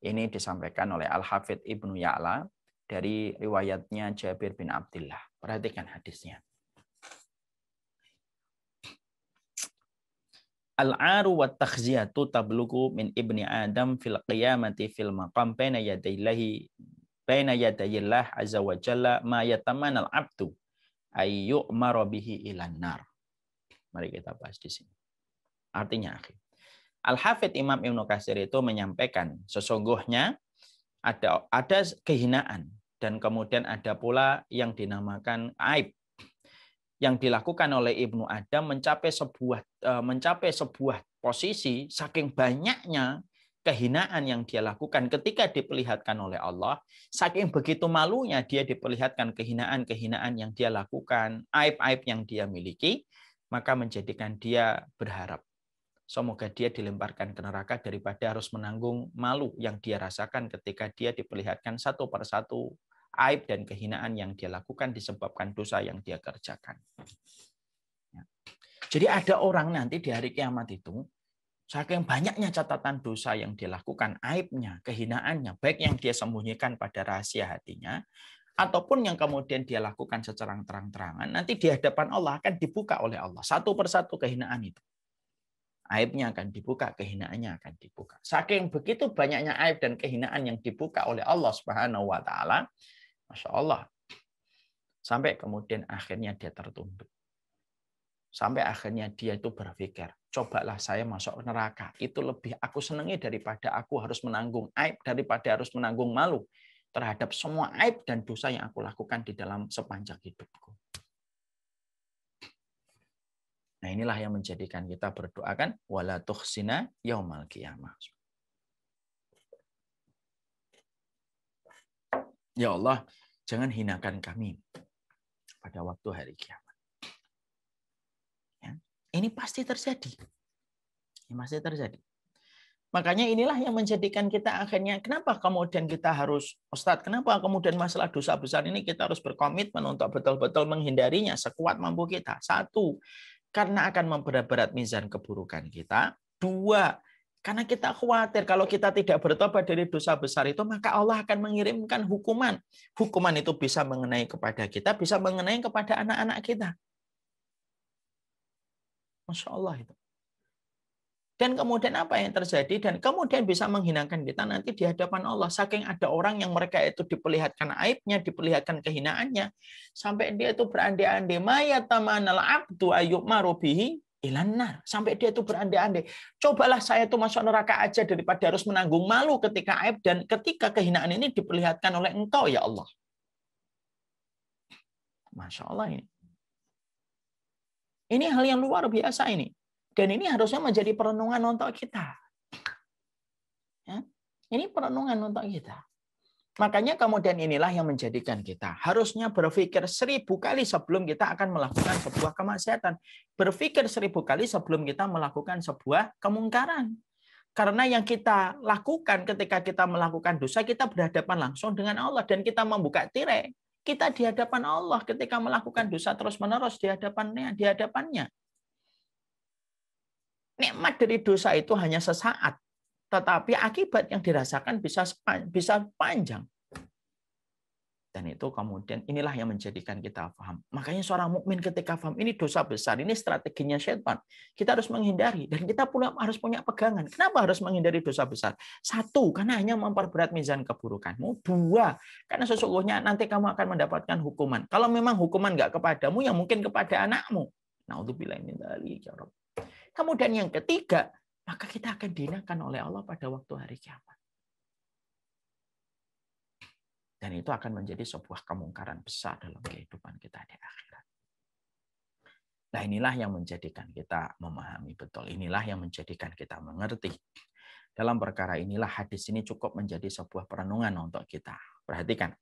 Ini disampaikan oleh Al-Hafidz Ibnu Ya'la dari riwayatnya Jabir bin Abdullah. Perhatikan hadisnya. Al-aru wa takhziyatu tablugu min ibni Adam fil qiyamati fil maqam baina yadayillah azza wa jalla ma yatamanal abdu ay yu'mara bihi ilan nar. Mari kita bahas di sini. Artinya, Al-Hafidz Imam Ibnu Katsir itu menyampaikan sesungguhnya ada kehinaan dan kemudian ada pula yang dinamakan aib yang dilakukan oleh Ibnu Adam mencapai sebuah posisi saking banyaknya kehinaan yang dia lakukan ketika diperlihatkan oleh Allah, saking begitu malunya dia diperlihatkan kehinaan-kehinaan yang dia lakukan, aib-aib yang dia miliki, maka menjadikan dia berharap semoga dia dilemparkan ke neraka daripada harus menanggung malu yang dia rasakan ketika dia diperlihatkan satu persatu aib dan kehinaan yang dia lakukan disebabkan dosa yang dia kerjakan. Jadi ada orang nanti di hari kiamat itu, saking banyaknya catatan dosa yang dia lakukan, aibnya, kehinaannya, baik yang dia sembunyikan pada rahasia hatinya, ataupun yang kemudian dia lakukan secara terang-terangan, nanti di hadapan Allah akan dibuka oleh Allah satu persatu kehinaan itu. Aibnya akan dibuka, kehinaannya akan dibuka. Saking begitu banyaknya aib dan kehinaan yang dibuka oleh Allah Subhanahu wa taala, Masya Allah. Sampai kemudian akhirnya dia tertunduk. Sampai akhirnya dia itu berpikir, cobalah saya masuk neraka. Itu lebih aku senangi daripada aku harus menanggung aib, daripada harus menanggung malu terhadap semua aib dan dosa yang aku lakukan di dalam sepanjang hidupku. Nah, inilah yang menjadikan kita berdoa kan, wala tukhsina yaumal qiyamah. Ya Allah, jangan hinakan kami pada waktu hari kiamat. Ya, ini pasti terjadi. Ini pasti terjadi. Makanya inilah yang menjadikan kita akhirnya, kenapa kemudian kita harus, Ustadz, kenapa kemudian masalah dosa besar ini kita harus berkomitmen untuk betul-betul menghindarinya sekuat mampu kita. Satu, karena akan memperberat mizan keburukan kita. Dua, karena kita khawatir kalau kita tidak bertobat dari dosa besar itu, maka Allah akan mengirimkan hukuman. Hukuman itu bisa mengenai kepada kita, bisa mengenai kepada anak-anak kita. Masya Allah itu. Dan kemudian apa yang terjadi? Dan kemudian bisa menghinakan kita nanti di hadapan Allah. Saking ada orang yang mereka itu diperlihatkan aibnya, diperlihatkan kehinaannya, sampai dia itu berandai-andai, mayatamanal abdu ayyumaru bihi ilanar. Sampai dia itu berandai-andai, cobalah saya itu masuk neraka aja daripada harus menanggung malu ketika aib dan ketika kehinaan ini diperlihatkan oleh Engkau ya Allah. Masya Allah ini. Ini hal yang luar biasa ini. Dan ini harusnya menjadi perenungan untuk kita. Ya, ini perenungan untuk kita. Makanya kemudian inilah yang menjadikan kita harusnya berpikir 1000 kali sebelum kita akan melakukan sebuah kemaksiatan. Berpikir 1000 kali sebelum kita melakukan sebuah kemungkaran. Karena yang kita lakukan ketika kita melakukan dosa, kita berhadapan langsung dengan Allah. Dan kita membuka tirai. Kita di hadapan Allah ketika melakukan dosa terus-menerus di hadapannya. Nikmat dari dosa itu hanya sesaat, tetapi akibat yang dirasakan bisa panjang. Dan itu kemudian inilah yang menjadikan kita paham. Makanya seorang mukmin ketika paham ini dosa besar, ini strateginya setan. Kita harus menghindari dan kita harus punya pegangan. Kenapa harus menghindari dosa besar? Satu, karena hanya memperberat mizan keburukanmu. Dua, karena sesungguhnya nanti kamu akan mendapatkan hukuman. Kalau memang hukuman nggak kepadamu, ya mungkin kepada anakmu. Naudzubillah min dzalik ya Rabb. Kemudian yang ketiga, maka kita akan dihinakan oleh Allah pada waktu hari kiamat. Dan itu akan menjadi sebuah kemungkaran besar dalam kehidupan kita di akhirat. Nah, inilah yang menjadikan kita memahami betul. Inilah yang menjadikan kita mengerti. Dalam perkara inilah hadis ini cukup menjadi sebuah perenungan untuk kita. Perhatikan,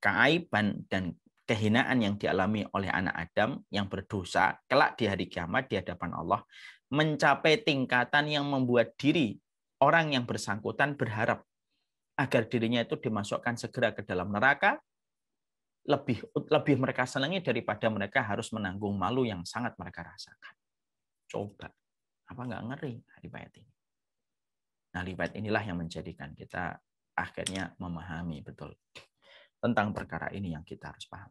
keaiban dan kehinaan yang dialami oleh anak Adam yang berdosa kelak di hari kiamat di hadapan Allah mencapai tingkatan yang membuat diri orang yang bersangkutan berharap agar dirinya itu dimasukkan segera ke dalam neraka, lebih mereka senangi daripada mereka harus menanggung malu yang sangat mereka rasakan. Coba, apa nggak ngeri riwayat ini? Nah, riwayat inilah yang menjadikan kita akhirnya memahami betul tentang perkara ini yang kita harus paham.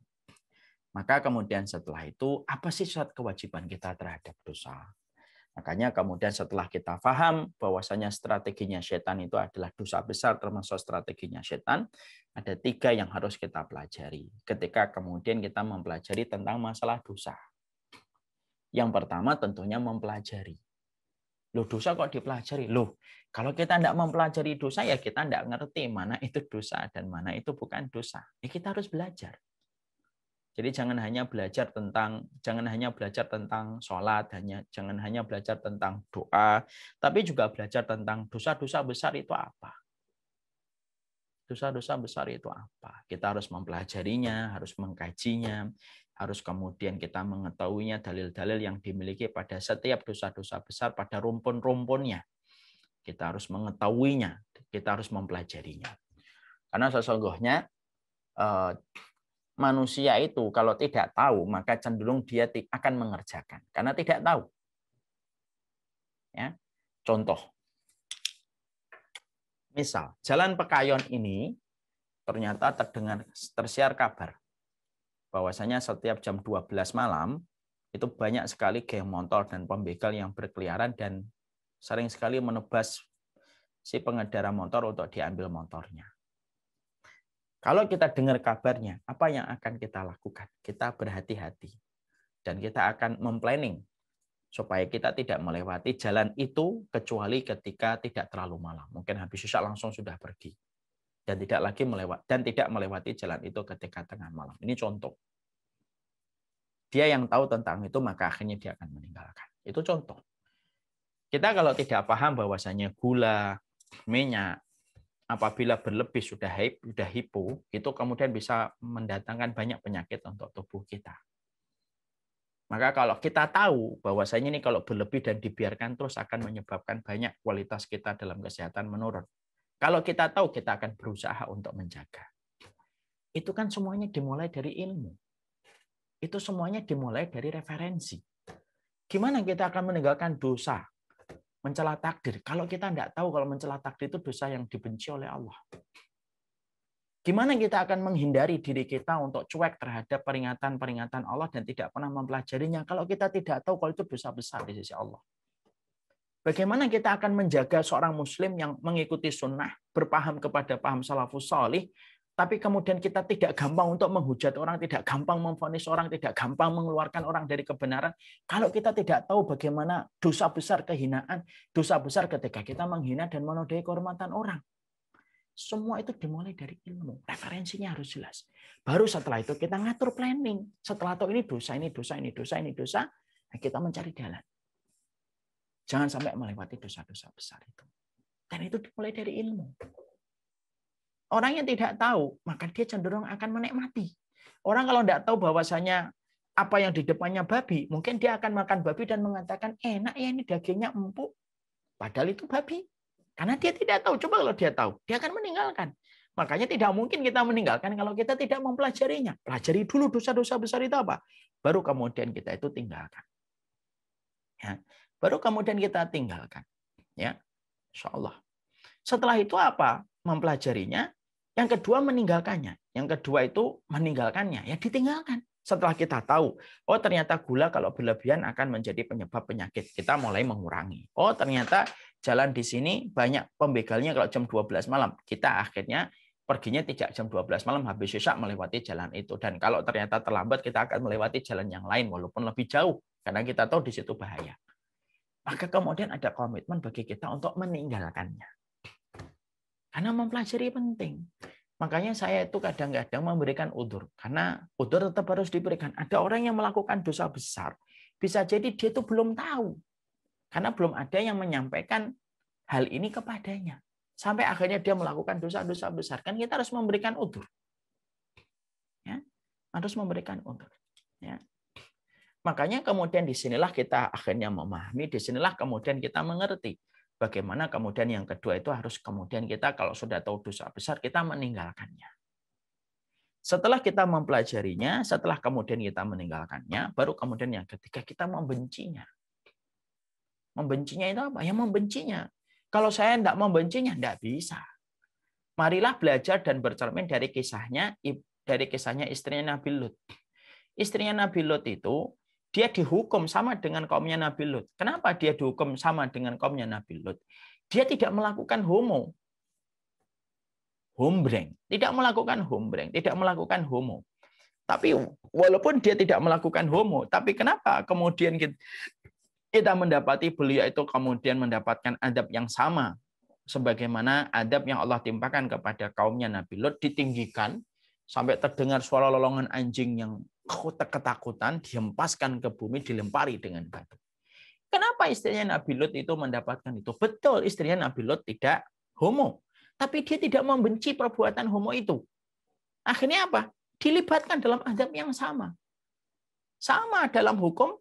Maka kemudian setelah itu, apa sih syarat kewajiban kita terhadap dosa? Makanya kemudian setelah kita paham bahwasanya strateginya setan itu adalah dosa besar termasuk strateginya setan, ada 3 yang harus kita pelajari ketika kemudian kita mempelajari tentang masalah dosa. Yang pertama tentunya mempelajari. Loh, dosa kok dipelajari? Loh, kalau kita tidak mempelajari dosa ya kita tidak ngerti mana itu dosa dan mana itu bukan dosa. Ya kita harus belajar. Jadi jangan hanya belajar tentang sholat, jangan hanya belajar tentang doa, tapi juga belajar tentang dosa-dosa besar itu apa. Dosa-dosa besar itu apa? Kita harus mempelajarinya, harus mengkajinya, harus kemudian kita mengetahuinya dalil-dalil yang dimiliki pada setiap dosa-dosa besar pada rumpun-rumpunnya. Kita harus mengetahuinya, kita harus mempelajarinya. Karena sesungguhnya manusia itu kalau tidak tahu maka cenderung dia akan mengerjakan karena tidak tahu. Ya. Contoh. Misal, Jalan Pekayon ini ternyata tersiar kabar bahwasanya setiap jam 12 malam itu banyak sekali geng motor dan pembegal yang berkeliaran dan sering sekali menebas si pengendara motor untuk diambil motornya. Kalau kita dengar kabarnya, apa yang akan kita lakukan? Kita berhati-hati. Dan kita akan memplanning supaya kita tidak melewati jalan itu kecuali ketika tidak terlalu malam. Mungkin habis isya langsung sudah pergi. Dan tidak melewati jalan itu ketika tengah malam. Ini contoh. Dia yang tahu tentang itu, maka akhirnya dia akan meninggalkan. Itu contoh. Kita kalau tidak paham bahwasanya gula, minyak, apabila berlebih sudah hipo, itu kemudian bisa mendatangkan banyak penyakit untuk tubuh kita. Maka kalau kita tahu bahwasanya ini kalau berlebih dan dibiarkan terus akan menyebabkan banyak kualitas kita dalam kesehatan menurun. Kalau kita tahu, kita akan berusaha untuk menjaga. Itu kan semuanya dimulai dari ilmu. Itu semuanya dimulai dari referensi. Gimana kita akan meninggalkan dosa? Mencela takdir. Kalau kita tidak tahu kalau mencela takdir itu dosa yang dibenci oleh Allah. Gimana kita akan menghindari diri kita untuk cuek terhadap peringatan-peringatan Allah dan tidak pernah mempelajarinya kalau kita tidak tahu kalau itu dosa besar di sisi Allah. Bagaimana kita akan menjaga seorang muslim yang mengikuti sunnah, berpaham kepada paham salafus salih, tapi kemudian kita tidak gampang untuk menghujat orang, tidak gampang memvonis orang, tidak gampang mengeluarkan orang dari kebenaran. Kalau kita tidak tahu bagaimana dosa besar kehinaan, dosa besar ketika kita menghina dan menodai kehormatan orang. Semua itu dimulai dari ilmu. Referensinya harus jelas. Baru setelah itu kita ngatur planning. Setelah itu ini dosa, ini dosa, ini dosa, ini dosa, nah kita mencari jalan. Jangan sampai melewati dosa-dosa besar itu. Dan itu dimulai dari ilmu. Orang yang tidak tahu, maka dia cenderung akan menikmati. Orang kalau tidak tahu bahwasanya apa yang di depannya babi, mungkin dia akan makan babi dan mengatakan, enak ya ini dagingnya empuk. Padahal itu babi. Karena dia tidak tahu. Coba kalau dia tahu, dia akan meninggalkan. Makanya tidak mungkin kita meninggalkan kalau kita tidak mempelajarinya. Pelajari dulu dosa-dosa besar itu apa. Baru kemudian kita itu tinggalkan. Ya. Baru kemudian kita tinggalkan. Ya, insya Allah. Setelah itu apa? Mempelajarinya. Yang kedua meninggalkannya. Yang kedua itu meninggalkannya. Ya ditinggalkan. Setelah kita tahu, oh ternyata gula kalau berlebihan akan menjadi penyebab penyakit. Kita mulai mengurangi. Oh ternyata jalan di sini banyak pembegalnya kalau jam 12 malam. Kita akhirnya perginya tidak jam 12 malam habis isya melewati jalan itu. Dan kalau ternyata terlambat kita akan melewati jalan yang lain walaupun lebih jauh. Karena kita tahu di situ bahaya. Maka kemudian ada komitmen bagi kita untuk meninggalkannya. Karena mempelajari penting. Makanya saya itu kadang-kadang memberikan udzur. Karena udzur tetap harus diberikan. Ada orang yang melakukan dosa besar. Bisa jadi dia itu belum tahu. Karena belum ada yang menyampaikan hal ini kepadanya. Sampai akhirnya dia melakukan dosa-dosa besar. Kan kita harus memberikan udzur. Ya, harus memberikan udzur. Ya. Makanya kemudian disinilah kita akhirnya memahami. Disinilah kemudian kita mengerti. Bagaimana kemudian yang kedua itu harus kemudian kita kalau sudah tahu dosa besar kita meninggalkannya. Setelah kita mempelajarinya, setelah kemudian kita meninggalkannya, baru kemudian yang ketiga kita membencinya. Membencinya itu apa? Ya membencinya. Kalau saya tidak membencinya, tidak bisa. Marilah belajar dan bercermin dari kisahnya istrinya Nabi Lut. Istrinya Nabi Lut itu dia dihukum sama dengan kaumnya Nabi Lut. Kenapa dia dihukum sama dengan kaumnya Nabi Lut? Dia tidak melakukan hombreng, tidak melakukan homo. Tapi walaupun dia tidak melakukan homo, tapi kenapa kemudian kita mendapati beliau itu kemudian mendapatkan adab yang sama sebagaimana adab yang Allah timpakan kepada kaumnya Nabi Lut, ditinggikan sampai terdengar suara lolongan anjing yang ketakutan, dihempaskan ke bumi, dilempari dengan batu. Kenapa istrinya Nabi Lut itu mendapatkan itu? Betul, istrinya Nabi Lut tidak homo. Tapi dia tidak membenci perbuatan homo itu. Akhirnya apa? Dilibatkan dalam azab yang sama. Sama dalam hukum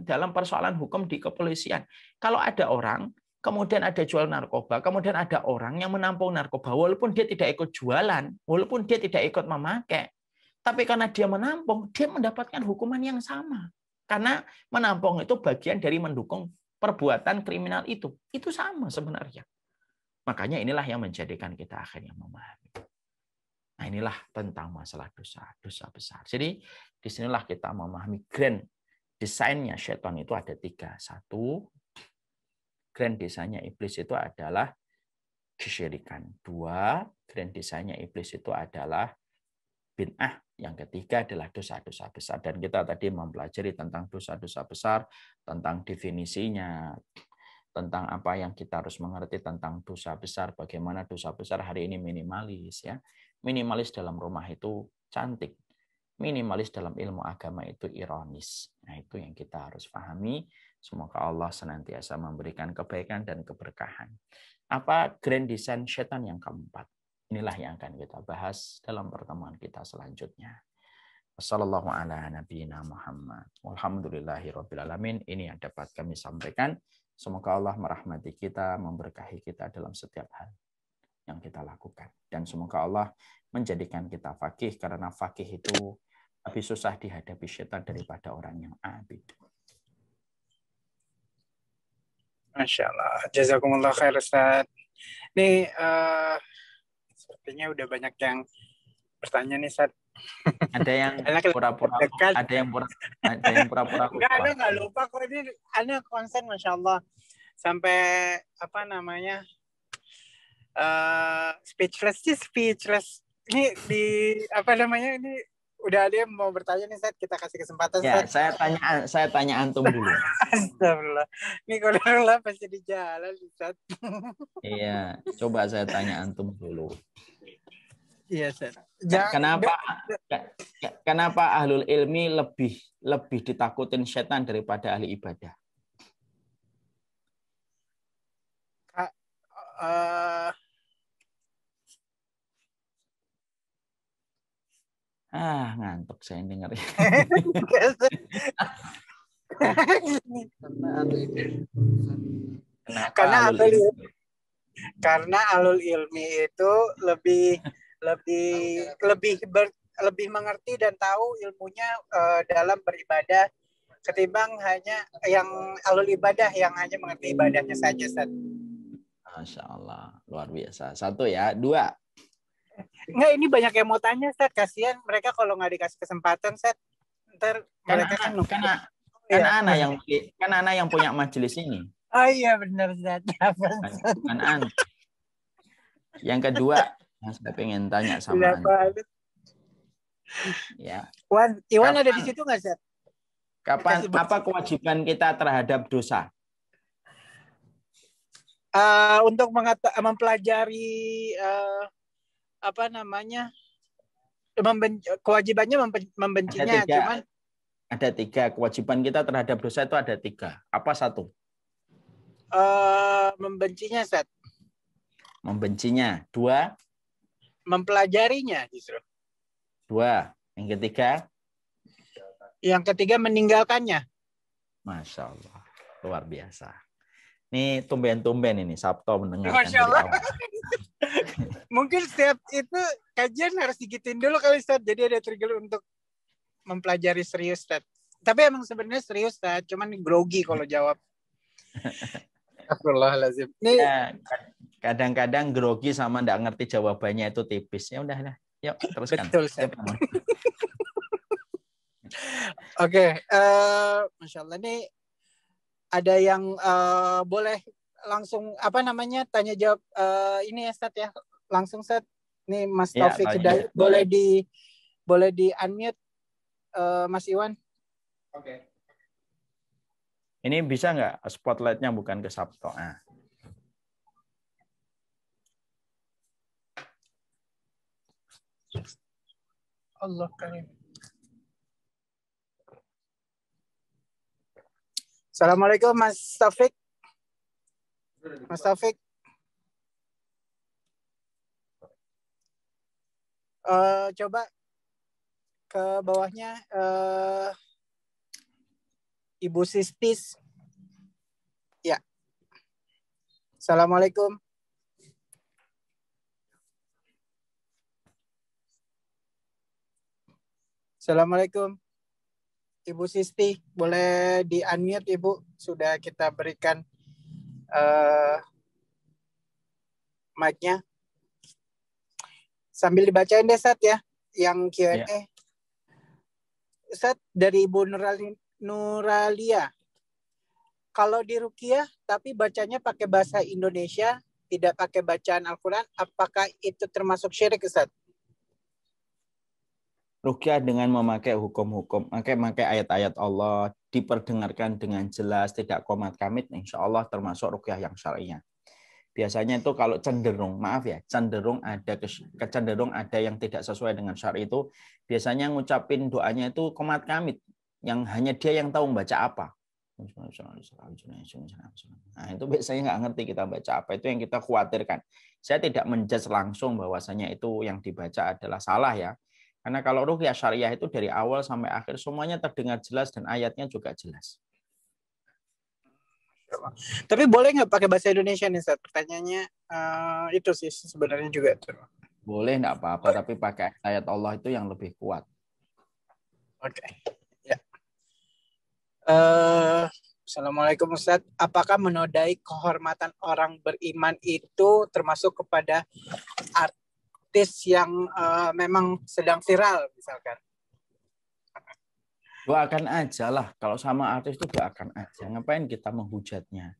dalam persoalan hukum di kepolisian. Kalau ada orang, kemudian ada jual narkoba, kemudian ada orang yang menampung narkoba, walaupun dia tidak ikut jualan, walaupun dia tidak ikut memakai, tapi karena dia menampung, dia mendapatkan hukuman yang sama. Karena menampung itu bagian dari mendukung perbuatan kriminal itu. Itu sama sebenarnya. Makanya inilah yang menjadikan kita akhirnya memahami. Nah, inilah tentang masalah dosa besar. Jadi, disinilah kita memahami grand desainnya syaitan itu ada 3. 1, grand desainnya iblis itu adalah kesyirikan. 2, grand desainnya iblis itu adalah bid'ah. Yang ketiga adalah dosa-dosa besar. Dan kita tadi mempelajari tentang dosa-dosa besar, tentang definisinya, tentang apa yang kita harus mengerti tentang dosa besar, bagaimana dosa besar hari ini minimalis, ya. Minimalis dalam rumah itu cantik, minimalis dalam ilmu agama itu ironis. Nah, itu yang kita harus pahami. Semoga Allah senantiasa memberikan kebaikan dan keberkahan. Apa grand design setan yang keempat? Inilah yang akan kita bahas dalam pertemuan kita selanjutnya. Wassallallahu ala nabiyina Muhammad. Walhamdulillahirabbil alamin. Ini yang dapat kami sampaikan. Semoga Allah merahmati kita, memberkahi kita dalam setiap hal yang kita lakukan. Dan semoga Allah menjadikan kita faqih, karena faqih itu lebih susah dihadapi syaitan daripada orang yang abid. Masya Allah. Jazakumullah khair, Ustaz. Nih, sepertinya udah banyak yang bertanya nih, Ustaz. Ada yang pura-pura, ada yang pura-pura lupa. Enggak, nggak lupa kok. Ini Anda konsen, Masya Allah. Sampai, apa namanya, speechless. Ini di, apa namanya, ini udah ada yang mau bertanya nih, Ustaz. Kita kasih kesempatan, ya, Ustaz. saya tanya antum dulu. Astagfirullah. Ini kalau pasti di jalan, Ustaz. Iya, coba saya tanya antum dulu. Iya, Ustaz. Kenapa ahlul ilmi lebih ditakutin setan daripada ahli ibadah? Ngantuk saya dengar. Karena ahlul ilmi itu lebih mengerti dan tahu ilmunya dalam beribadah ketimbang hanya yang ahlul ibadah yang hanya mengerti ibadahnya saja, Ustaz. Masya Allah, luar biasa. 1 ya, 2. Enggak, ini banyak yang mau tanya, Ustaz. Kasihan mereka kalau nggak dikasih kesempatan, Ustaz. Ntar mereka kan Ana yang punya majelis ini. Oh iya, benar, Ustaz. Kan Ana. Yang kedua, saya pengen tanya sama Anda. Ya. Iwan ada di situ nggak, Ustaz? Apa kewajiban kita terhadap dosa? Untuk mempelajari apa namanya, kewajibannya membencinya. Ada 3 kewajiban kita terhadap dosa itu ada 3. Apa 1? Membencinya, Ustaz. Membencinya. 2? Mempelajarinya justru. 2. Yang ketiga? Yang ketiga meninggalkannya. Masya Allah, luar biasa. Ini tumben-tumben ini Sabto mendengarkan. Masya Allah. Mungkin setiap itu kajian harus digituin dulu kali, Ustaz. Jadi ada trigger untuk mempelajari serius, Ustaz. Tapi emang sebenarnya serius, Ustaz. Cuman grogi kalau jawab. Astagfirullahaladzim. Ya, kadang-kadang grogi sama nggak ngerti jawabannya itu tipis. Ya udahlah. Yuk, teruskan. Betul, Ustaz. Oke, Masya Allah. Ini ada yang boleh langsung apa namanya tanya jawab ini ya, Ustaz ya, langsung, Ustaz. Nih Mas Taufik Hidayat, boleh di unmute Mas Iwan. Oke. Ini bisa nggak spotlightnya bukan ke Sabto? Nah. Allah karim. Assalamualaikum Mas Taufik. Mas Taufik. Coba ke bawahnya Ibu Sistis. Ya. Assalamualaikum. Assalamualaikum. Ibu Sisti, boleh di-unmute Ibu? Sudah kita berikan mic-nya. Sambil dibacain deh, Sat, ya, yang Q&A. Ya. Sat, dari Ibu Nuralia. Kalau di Ruqyah, tapi bacanya pakai bahasa Indonesia, tidak pakai bacaan Al-Quran, apakah itu termasuk syirik, Ustaz? Ruqyah dengan memakai hukum-hukum, memakai ayat-ayat Allah, diperdengarkan dengan jelas, tidak komat kamit, insya Allah termasuk ruqyah yang syariah. Biasanya itu kalau cenderung ada yang tidak sesuai dengan syari itu, biasanya ngucapin doanya itu komat kamit, yang hanya dia yang tahu membaca apa. Nah, itu biasanya nggak ngerti kita baca apa, itu yang kita khawatirkan. Saya tidak menjudge langsung bahwasanya itu yang dibaca adalah salah ya. Karena kalau ruqyah syariah itu dari awal sampai akhir semuanya terdengar jelas dan ayatnya juga jelas. Tapi boleh nggak pakai bahasa Indonesia nih, Ustaz? Pertanyaannya itu sih sebenarnya juga. Boleh, nggak apa-apa, tapi pakai ayat Allah itu yang lebih kuat. Oke. Ya. Assalamualaikum Ustaz. Apakah menodai kehormatan orang beriman itu termasuk kepada artis yang memang sedang viral misalkan? Doakan aja lah, kalau sama artis itu doakan aja. Ngapain kita menghujatnya?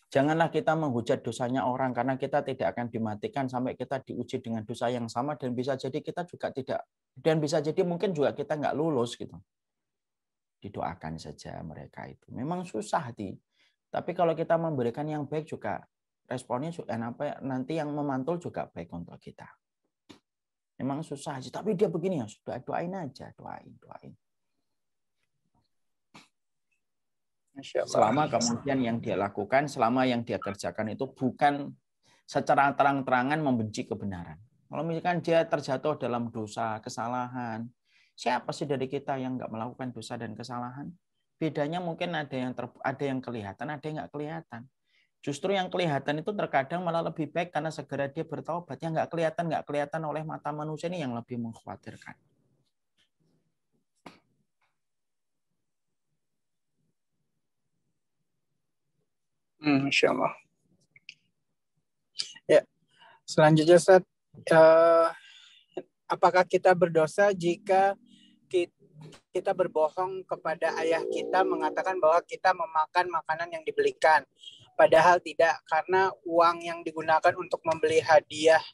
Janganlah kita menghujat dosanya orang, karena kita tidak akan dimatikan sampai kita diuji dengan dosa yang sama, dan bisa jadi kita juga tidak, dan bisa jadi mungkin juga kita nggak lulus gitu. Didoakan saja mereka itu. Memang susah hati, tapi kalau kita memberikan yang baik juga responnya juga nanti yang memantul juga baik untuk kita. Memang susah sih, tapi dia begini ya sudah, doain aja, doain. Selama kemudian yang dia lakukan, selama yang dia kerjakan itu bukan secara terang-terangan membenci kebenaran. Kalau misalkan dia terjatuh dalam dosa, kesalahan, siapa sih dari kita yang nggak melakukan dosa dan kesalahan? Bedanya mungkin ada yang kelihatan, ada yang nggak kelihatan. Justru yang kelihatan itu terkadang malah lebih baik karena segera dia bertaubat. Yang nggak kelihatan oleh mata manusia ini yang lebih mengkhawatirkan. Insya Allah. Ya, selanjutnya Ustaz, apakah kita berdosa jika kita berbohong kepada ayah kita mengatakan bahwa kita memakan makanan yang dibelikan, padahal tidak, karena uang yang digunakan untuk membeli hadiah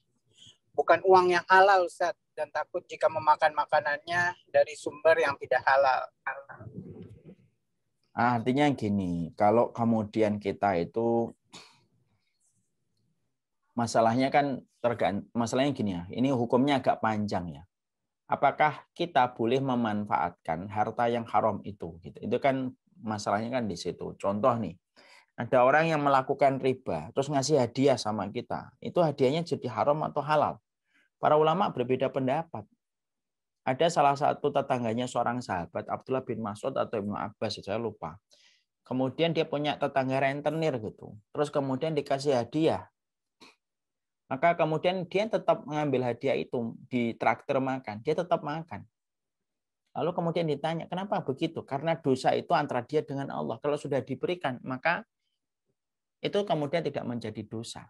bukan uang yang halal, Ustaz, dan takut jika memakan makanannya dari sumber yang tidak halal. Artinya gini, kalau kemudian kita itu masalahnya kan masalahnya gini ya, ini hukumnya agak panjang ya. Apakah kita boleh memanfaatkan harta yang haram itu? Gitu. Itu kan masalahnya kan di situ. Contoh nih, ada orang yang melakukan riba, terus ngasih hadiah sama kita. Itu hadiahnya jadi haram atau halal? Para ulama berbeda pendapat. Ada salah satu tetangganya seorang sahabat, Abdullah bin Mas'ud atau Ibnu Abbas, saya lupa. Kemudian dia punya tetangga rentenir gitu. Terus kemudian dikasih hadiah. Maka kemudian dia tetap mengambil hadiah itu, ditraktir makan. Dia tetap makan. Lalu kemudian ditanya, kenapa begitu? Karena dosa itu antara dia dengan Allah. Kalau sudah diberikan, maka itu kemudian tidak menjadi dosa.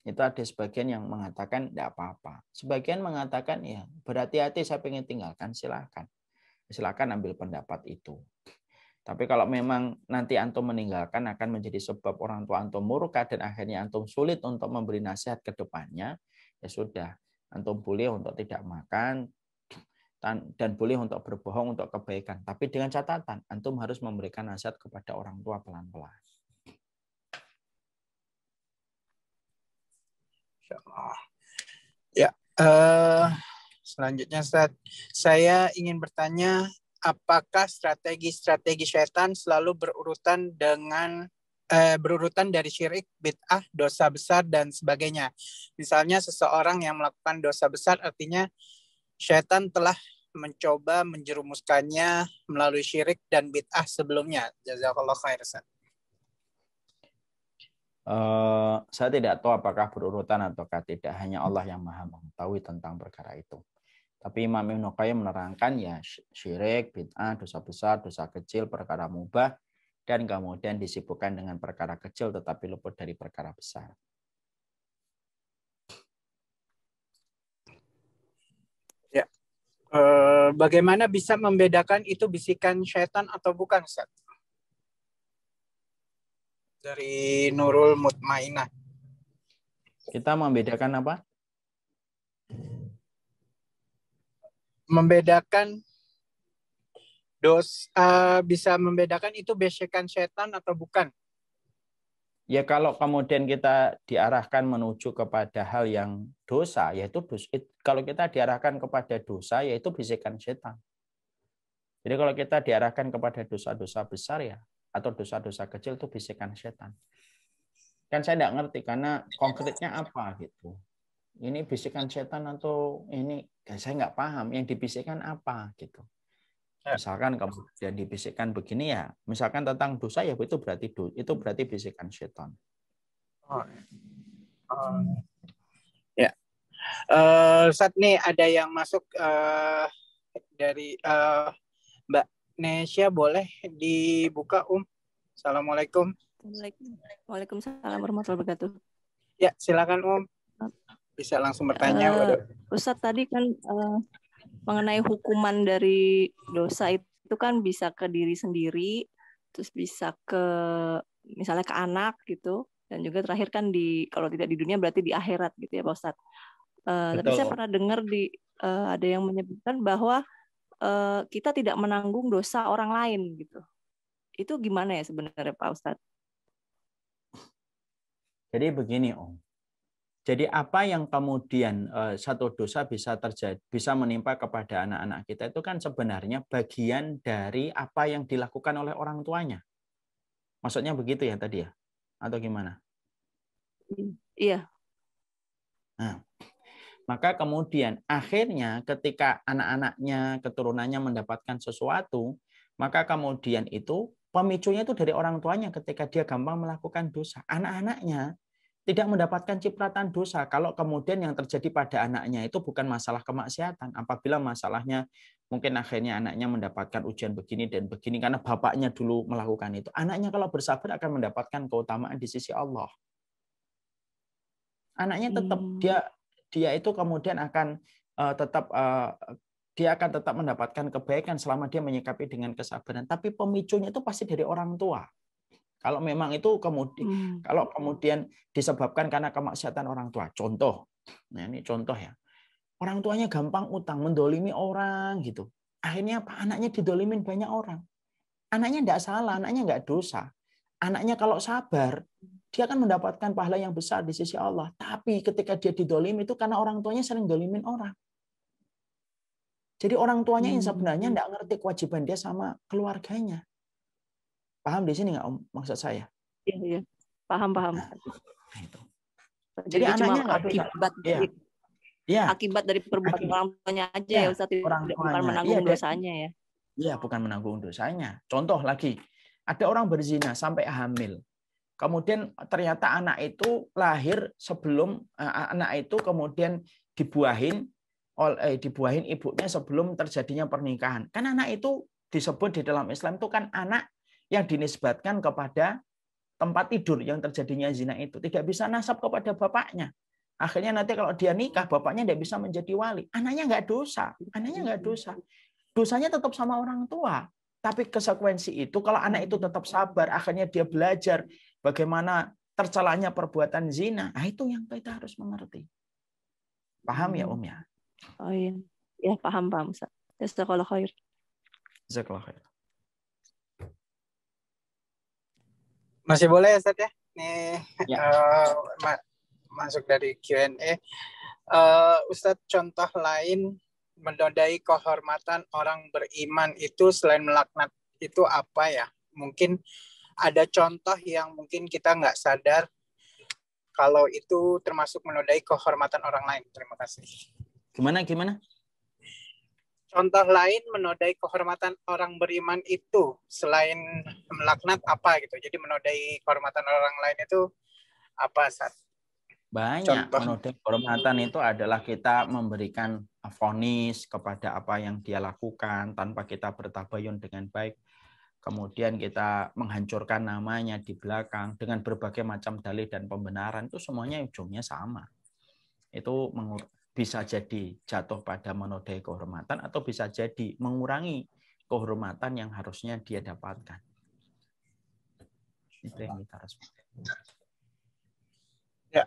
Itu ada sebagian yang mengatakan tidak apa-apa. Sebagian mengatakan ya berhati-hati, saya ingin tinggalkan, silakan. Silakan ambil pendapat itu. Tapi kalau memang nanti antum meninggalkan akan menjadi sebab orang tua antum murka dan akhirnya antum sulit untuk memberi nasihat ke depannya, ya sudah, antum boleh untuk tidak makan dan boleh untuk berbohong untuk kebaikan. Tapi dengan catatan antum harus memberikan nasihat kepada orang tua pelan-pelan. Ya, Selanjutnya Ustaz, saya ingin bertanya, apakah strategi-strategi syaitan selalu berurutan dari syirik, bid'ah, dosa besar dan sebagainya? Misalnya seseorang yang melakukan dosa besar, artinya syaitan telah mencoba menjerumuskannya melalui syirik dan bid'ah sebelumnya. Jazakallah khair, Ustaz. Saya tidak tahu apakah berurutan ataukah tidak. Hanya Allah yang maha mengetahui tentang perkara itu. Tapi Imam Ibnu Qayyim menerangkan ya syirik, bid'ah, dosa besar, dosa kecil, perkara mubah, dan kemudian disibukkan dengan perkara kecil tetapi luput dari perkara besar. Ya. Bagaimana bisa membedakan itu bisikan syaitan atau bukan, Ustaz? Dari Nurul Mutmainah. Kita membedakan apa? Membedakan bisa membedakan itu bisikan syaitan atau bukan? Ya kalau kemudian kita diarahkan menuju kepada hal yang dosa, yaitu kalau kita diarahkan kepada dosa, yaitu bisikan setan. Jadi kalau kita diarahkan kepada dosa-dosa besar ya, atau dosa-dosa kecil itu bisikan setan. Kan saya tidak ngerti karena konkretnya apa gitu. Ini bisikan setan atau ini saya nggak paham yang dibisikkan apa gitu. Misalkan kemudian dibisikkan begini ya, misalkan tentang dosa ya itu berarti bisikan setan. Ya, saat ini ada yang masuk dari Mbak Nesya, boleh dibuka Assalamualaikum. Waalaikumsalam warahmatullahi wabarakatuh. Ya, silakan bisa langsung bertanya. Ustadz tadi kan mengenai hukuman dari dosa itu kan bisa ke diri sendiri, terus bisa ke misalnya ke anak gitu, dan juga terakhir kan kalau tidak di dunia berarti di akhirat gitu ya Pak Ustadz. Tapi saya pernah dengar ada yang menyebutkan bahwa kita tidak menanggung dosa orang lain gitu. Itu gimana ya sebenarnya Pak Ustadz? Jadi begini Om. Jadi apa yang kemudian satu dosa bisa menimpa kepada anak-anak kita itu kan sebenarnya bagian dari apa yang dilakukan oleh orang tuanya. Maksudnya begitu ya tadi ya? Atau gimana? Iya. Nah, maka kemudian akhirnya ketika anak-anaknya, keturunannya mendapatkan sesuatu, maka kemudian itu pemicunya itu dari orang tuanya ketika dia gampang melakukan dosa. Anak-anaknya tidak mendapatkan cipratan dosa kalau kemudian yang terjadi pada anaknya itu bukan masalah kemaksiatan. Apabila masalahnya mungkin akhirnya anaknya mendapatkan ujian begini dan begini karena bapaknya dulu melakukan itu. Anaknya kalau bersabar akan mendapatkan keutamaan di sisi Allah. Anaknya tetap dia itu kemudian akan dia akan tetap mendapatkan kebaikan selama dia menyikapi dengan kesabaran. Tapi pemicunya itu pasti dari orang tua. Kalau memang itu kalau kemudian disebabkan karena kemaksiatan orang tua, contoh, nah ini contoh ya, orang tuanya gampang utang, mendolimi orang gitu, akhirnya apa? Anaknya didolimin banyak orang, anaknya tidak salah, anaknya nggak dosa, anaknya kalau sabar, dia akan mendapatkan pahala yang besar di sisi Allah. Tapi ketika dia didolimi itu karena orang tuanya sering dolimin orang. Jadi orang tuanya yang sebenarnya tidak ngerti kewajiban dia sama keluarganya. Paham di sini nggak Om maksud saya? Iya. Paham. Nah, itu. Jadi anaknya akibat dari perbuatan orang tuanya aja ya Ustaz, bukan menanggung dosanya ya. Iya, bukan menanggung dosanya. Contoh lagi, ada orang berzina sampai hamil. Kemudian ternyata anak itu lahir sebelum anak itu kemudian dibuahin ibunya sebelum terjadinya pernikahan. Kan anak itu disebut di dalam Islam itu kan anak yang dinisbatkan kepada tempat tidur yang terjadinya zina itu. Tidak bisa nasab kepada bapaknya. Akhirnya nanti kalau dia nikah, bapaknya tidak bisa menjadi wali. Anaknya nggak dosa. Dosanya tetap sama orang tua. Tapi konsekuensi itu, kalau anak itu tetap sabar, akhirnya dia belajar bagaimana tercelanya perbuatan zina. Nah, itu yang kita harus mengerti. Paham ya, Om ya? Oh iya. Ya, paham, Ustaz. Jazakallahu khair. Jazakallahu khair. Masih boleh ya, Ustaz ya? Nih, masuk dari Q&A. Ustaz, contoh lain menodai kehormatan orang beriman itu selain melaknat itu apa ya? Mungkin ada contoh yang mungkin kita nggak sadar kalau itu termasuk menodai kehormatan orang lain. Terima kasih. Gimana? Contoh lain menodai kehormatan orang beriman itu selain melaknat apa gitu. Jadi menodai kehormatan orang lain itu apa, Sat? Banyak. Contoh. Menodai kehormatan itu adalah kita memberikan vonis kepada apa yang dia lakukan tanpa kita bertabayun dengan baik. Kemudian kita menghancurkan namanya di belakang dengan berbagai macam dalih dan pembenaran. Itu semuanya ujungnya sama. Itu bisa jadi jatuh pada menodai kehormatan atau bisa jadi mengurangi kehormatan yang harusnya dia dapatkan. Itu yang kita respon. Ya.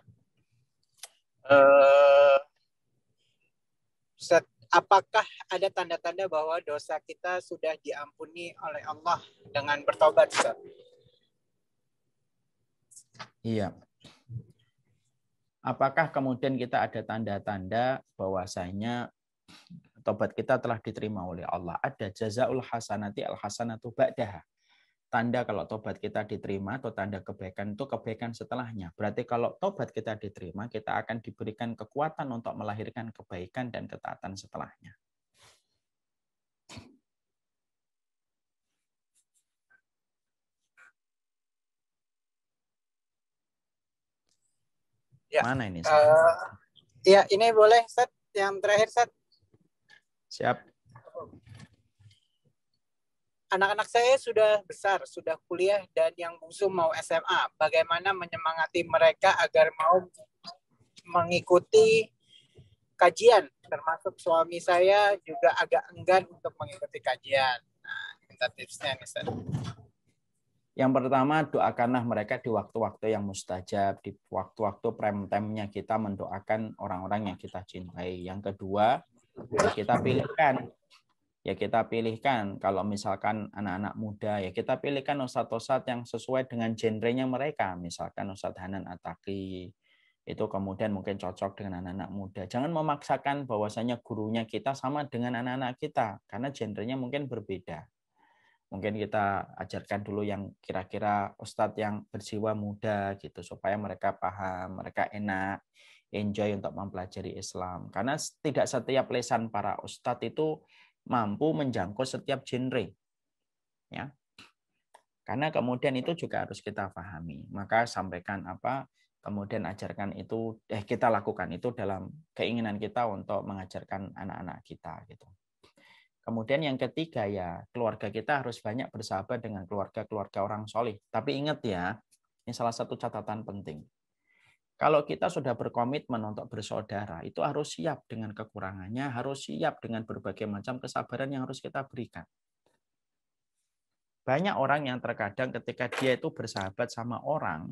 Ustaz, apakah ada tanda-tanda bahwa dosa kita sudah diampuni oleh Allah dengan bertobat, Ustaz? Iya. Apakah kemudian kita ada tanda-tanda bahwasanya tobat kita telah diterima oleh Allah? Ada jazaul hasanati al hasanatu ba'daha. Tanda kalau tobat kita diterima atau tanda kebaikan itu kebaikan setelahnya. Berarti kalau tobat kita diterima, kita akan diberikan kekuatan untuk melahirkan kebaikan dan ketaatan setelahnya. Ya. Mana ini? Ya, ini boleh, Sat. Yang terakhir, Sat. Siap. Anak-anak saya sudah besar, sudah kuliah, dan yang bungsu mau SMA. Bagaimana menyemangati mereka agar mau mengikuti kajian? Termasuk suami saya juga agak enggan untuk mengikuti kajian. Nah, minta tipsnya nih, Sat. Yang pertama, doakanlah mereka di waktu-waktu yang mustajab, di waktu-waktu prime time-nya kita mendoakan orang-orang yang kita cintai. Yang kedua, kita pilihkan. Ya kita pilihkan, kalau misalkan anak-anak muda, ya kita pilihkan ustadz-ustadz yang sesuai dengan genrenya mereka. Misalkan Ustadz Hanan Ataki, itu kemudian mungkin cocok dengan anak-anak muda. Jangan memaksakan bahwasanya gurunya kita sama dengan anak-anak kita, karena genrenya mungkin berbeda. Mungkin kita ajarkan dulu yang kira-kira ustadz yang berjiwa muda gitu supaya mereka paham, mereka enak, enjoy untuk mempelajari Islam. Karena tidak setiap lesan para ustadz itu mampu menjangkau setiap genre. Ya. Karena kemudian itu juga harus kita pahami. Maka sampaikan apa, kemudian ajarkan itu, kita lakukan itu dalam keinginan kita untuk mengajarkan anak-anak kita gitu. Kemudian yang ketiga ya, keluarga kita harus banyak bersahabat dengan keluarga-keluarga orang soleh. Tapi ingat ya, ini salah satu catatan penting. Kalau kita sudah berkomitmen untuk bersaudara, itu harus siap dengan kekurangannya, harus siap dengan berbagai macam kesabaran yang harus kita berikan. Banyak orang yang terkadang ketika dia itu bersahabat sama orang,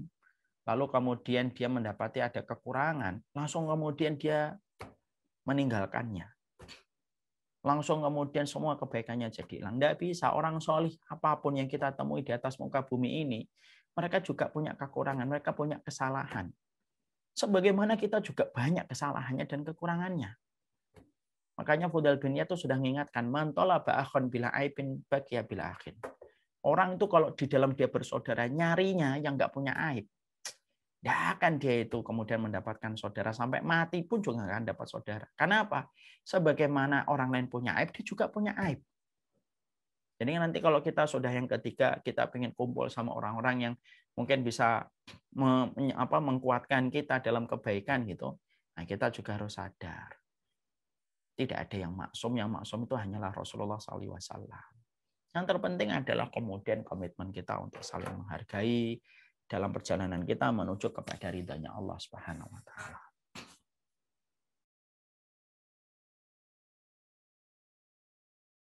lalu kemudian dia mendapati ada kekurangan, langsung kemudian dia meninggalkannya. Langsung kemudian semua kebaikannya jadi hilang. Tidak bisa, orang solih apapun yang kita temui di atas muka bumi ini, mereka juga punya kekurangan, mereka punya kesalahan. Sebagaimana kita juga banyak kesalahannya dan kekurangannya. Makanya Fudhal bin Iyad itu sudah mengingatkan, man talaba akhon bila aibin baqiya bila akhin. Orang itu kalau di dalam dia bersaudara, nyarinya yang nggak punya aib. Tidak akan dia itu kemudian mendapatkan saudara. Sampai mati pun juga nggak akan dapat saudara. Karena apa? Sebagaimana orang lain punya aib, dia juga punya aib. Jadi nanti kalau kita sudah yang ketiga, kita ingin kumpul sama orang-orang yang mungkin bisa mengkuatkan kita dalam kebaikan gitu. Nah, kita juga harus sadar. Tidak ada yang maksum itu hanyalah Rasulullah SAW. Yang terpenting adalah kemudian komitmen kita untuk saling menghargai dalam perjalanan kita menuju kepada ridhanya Allah Subhanahu wa taala.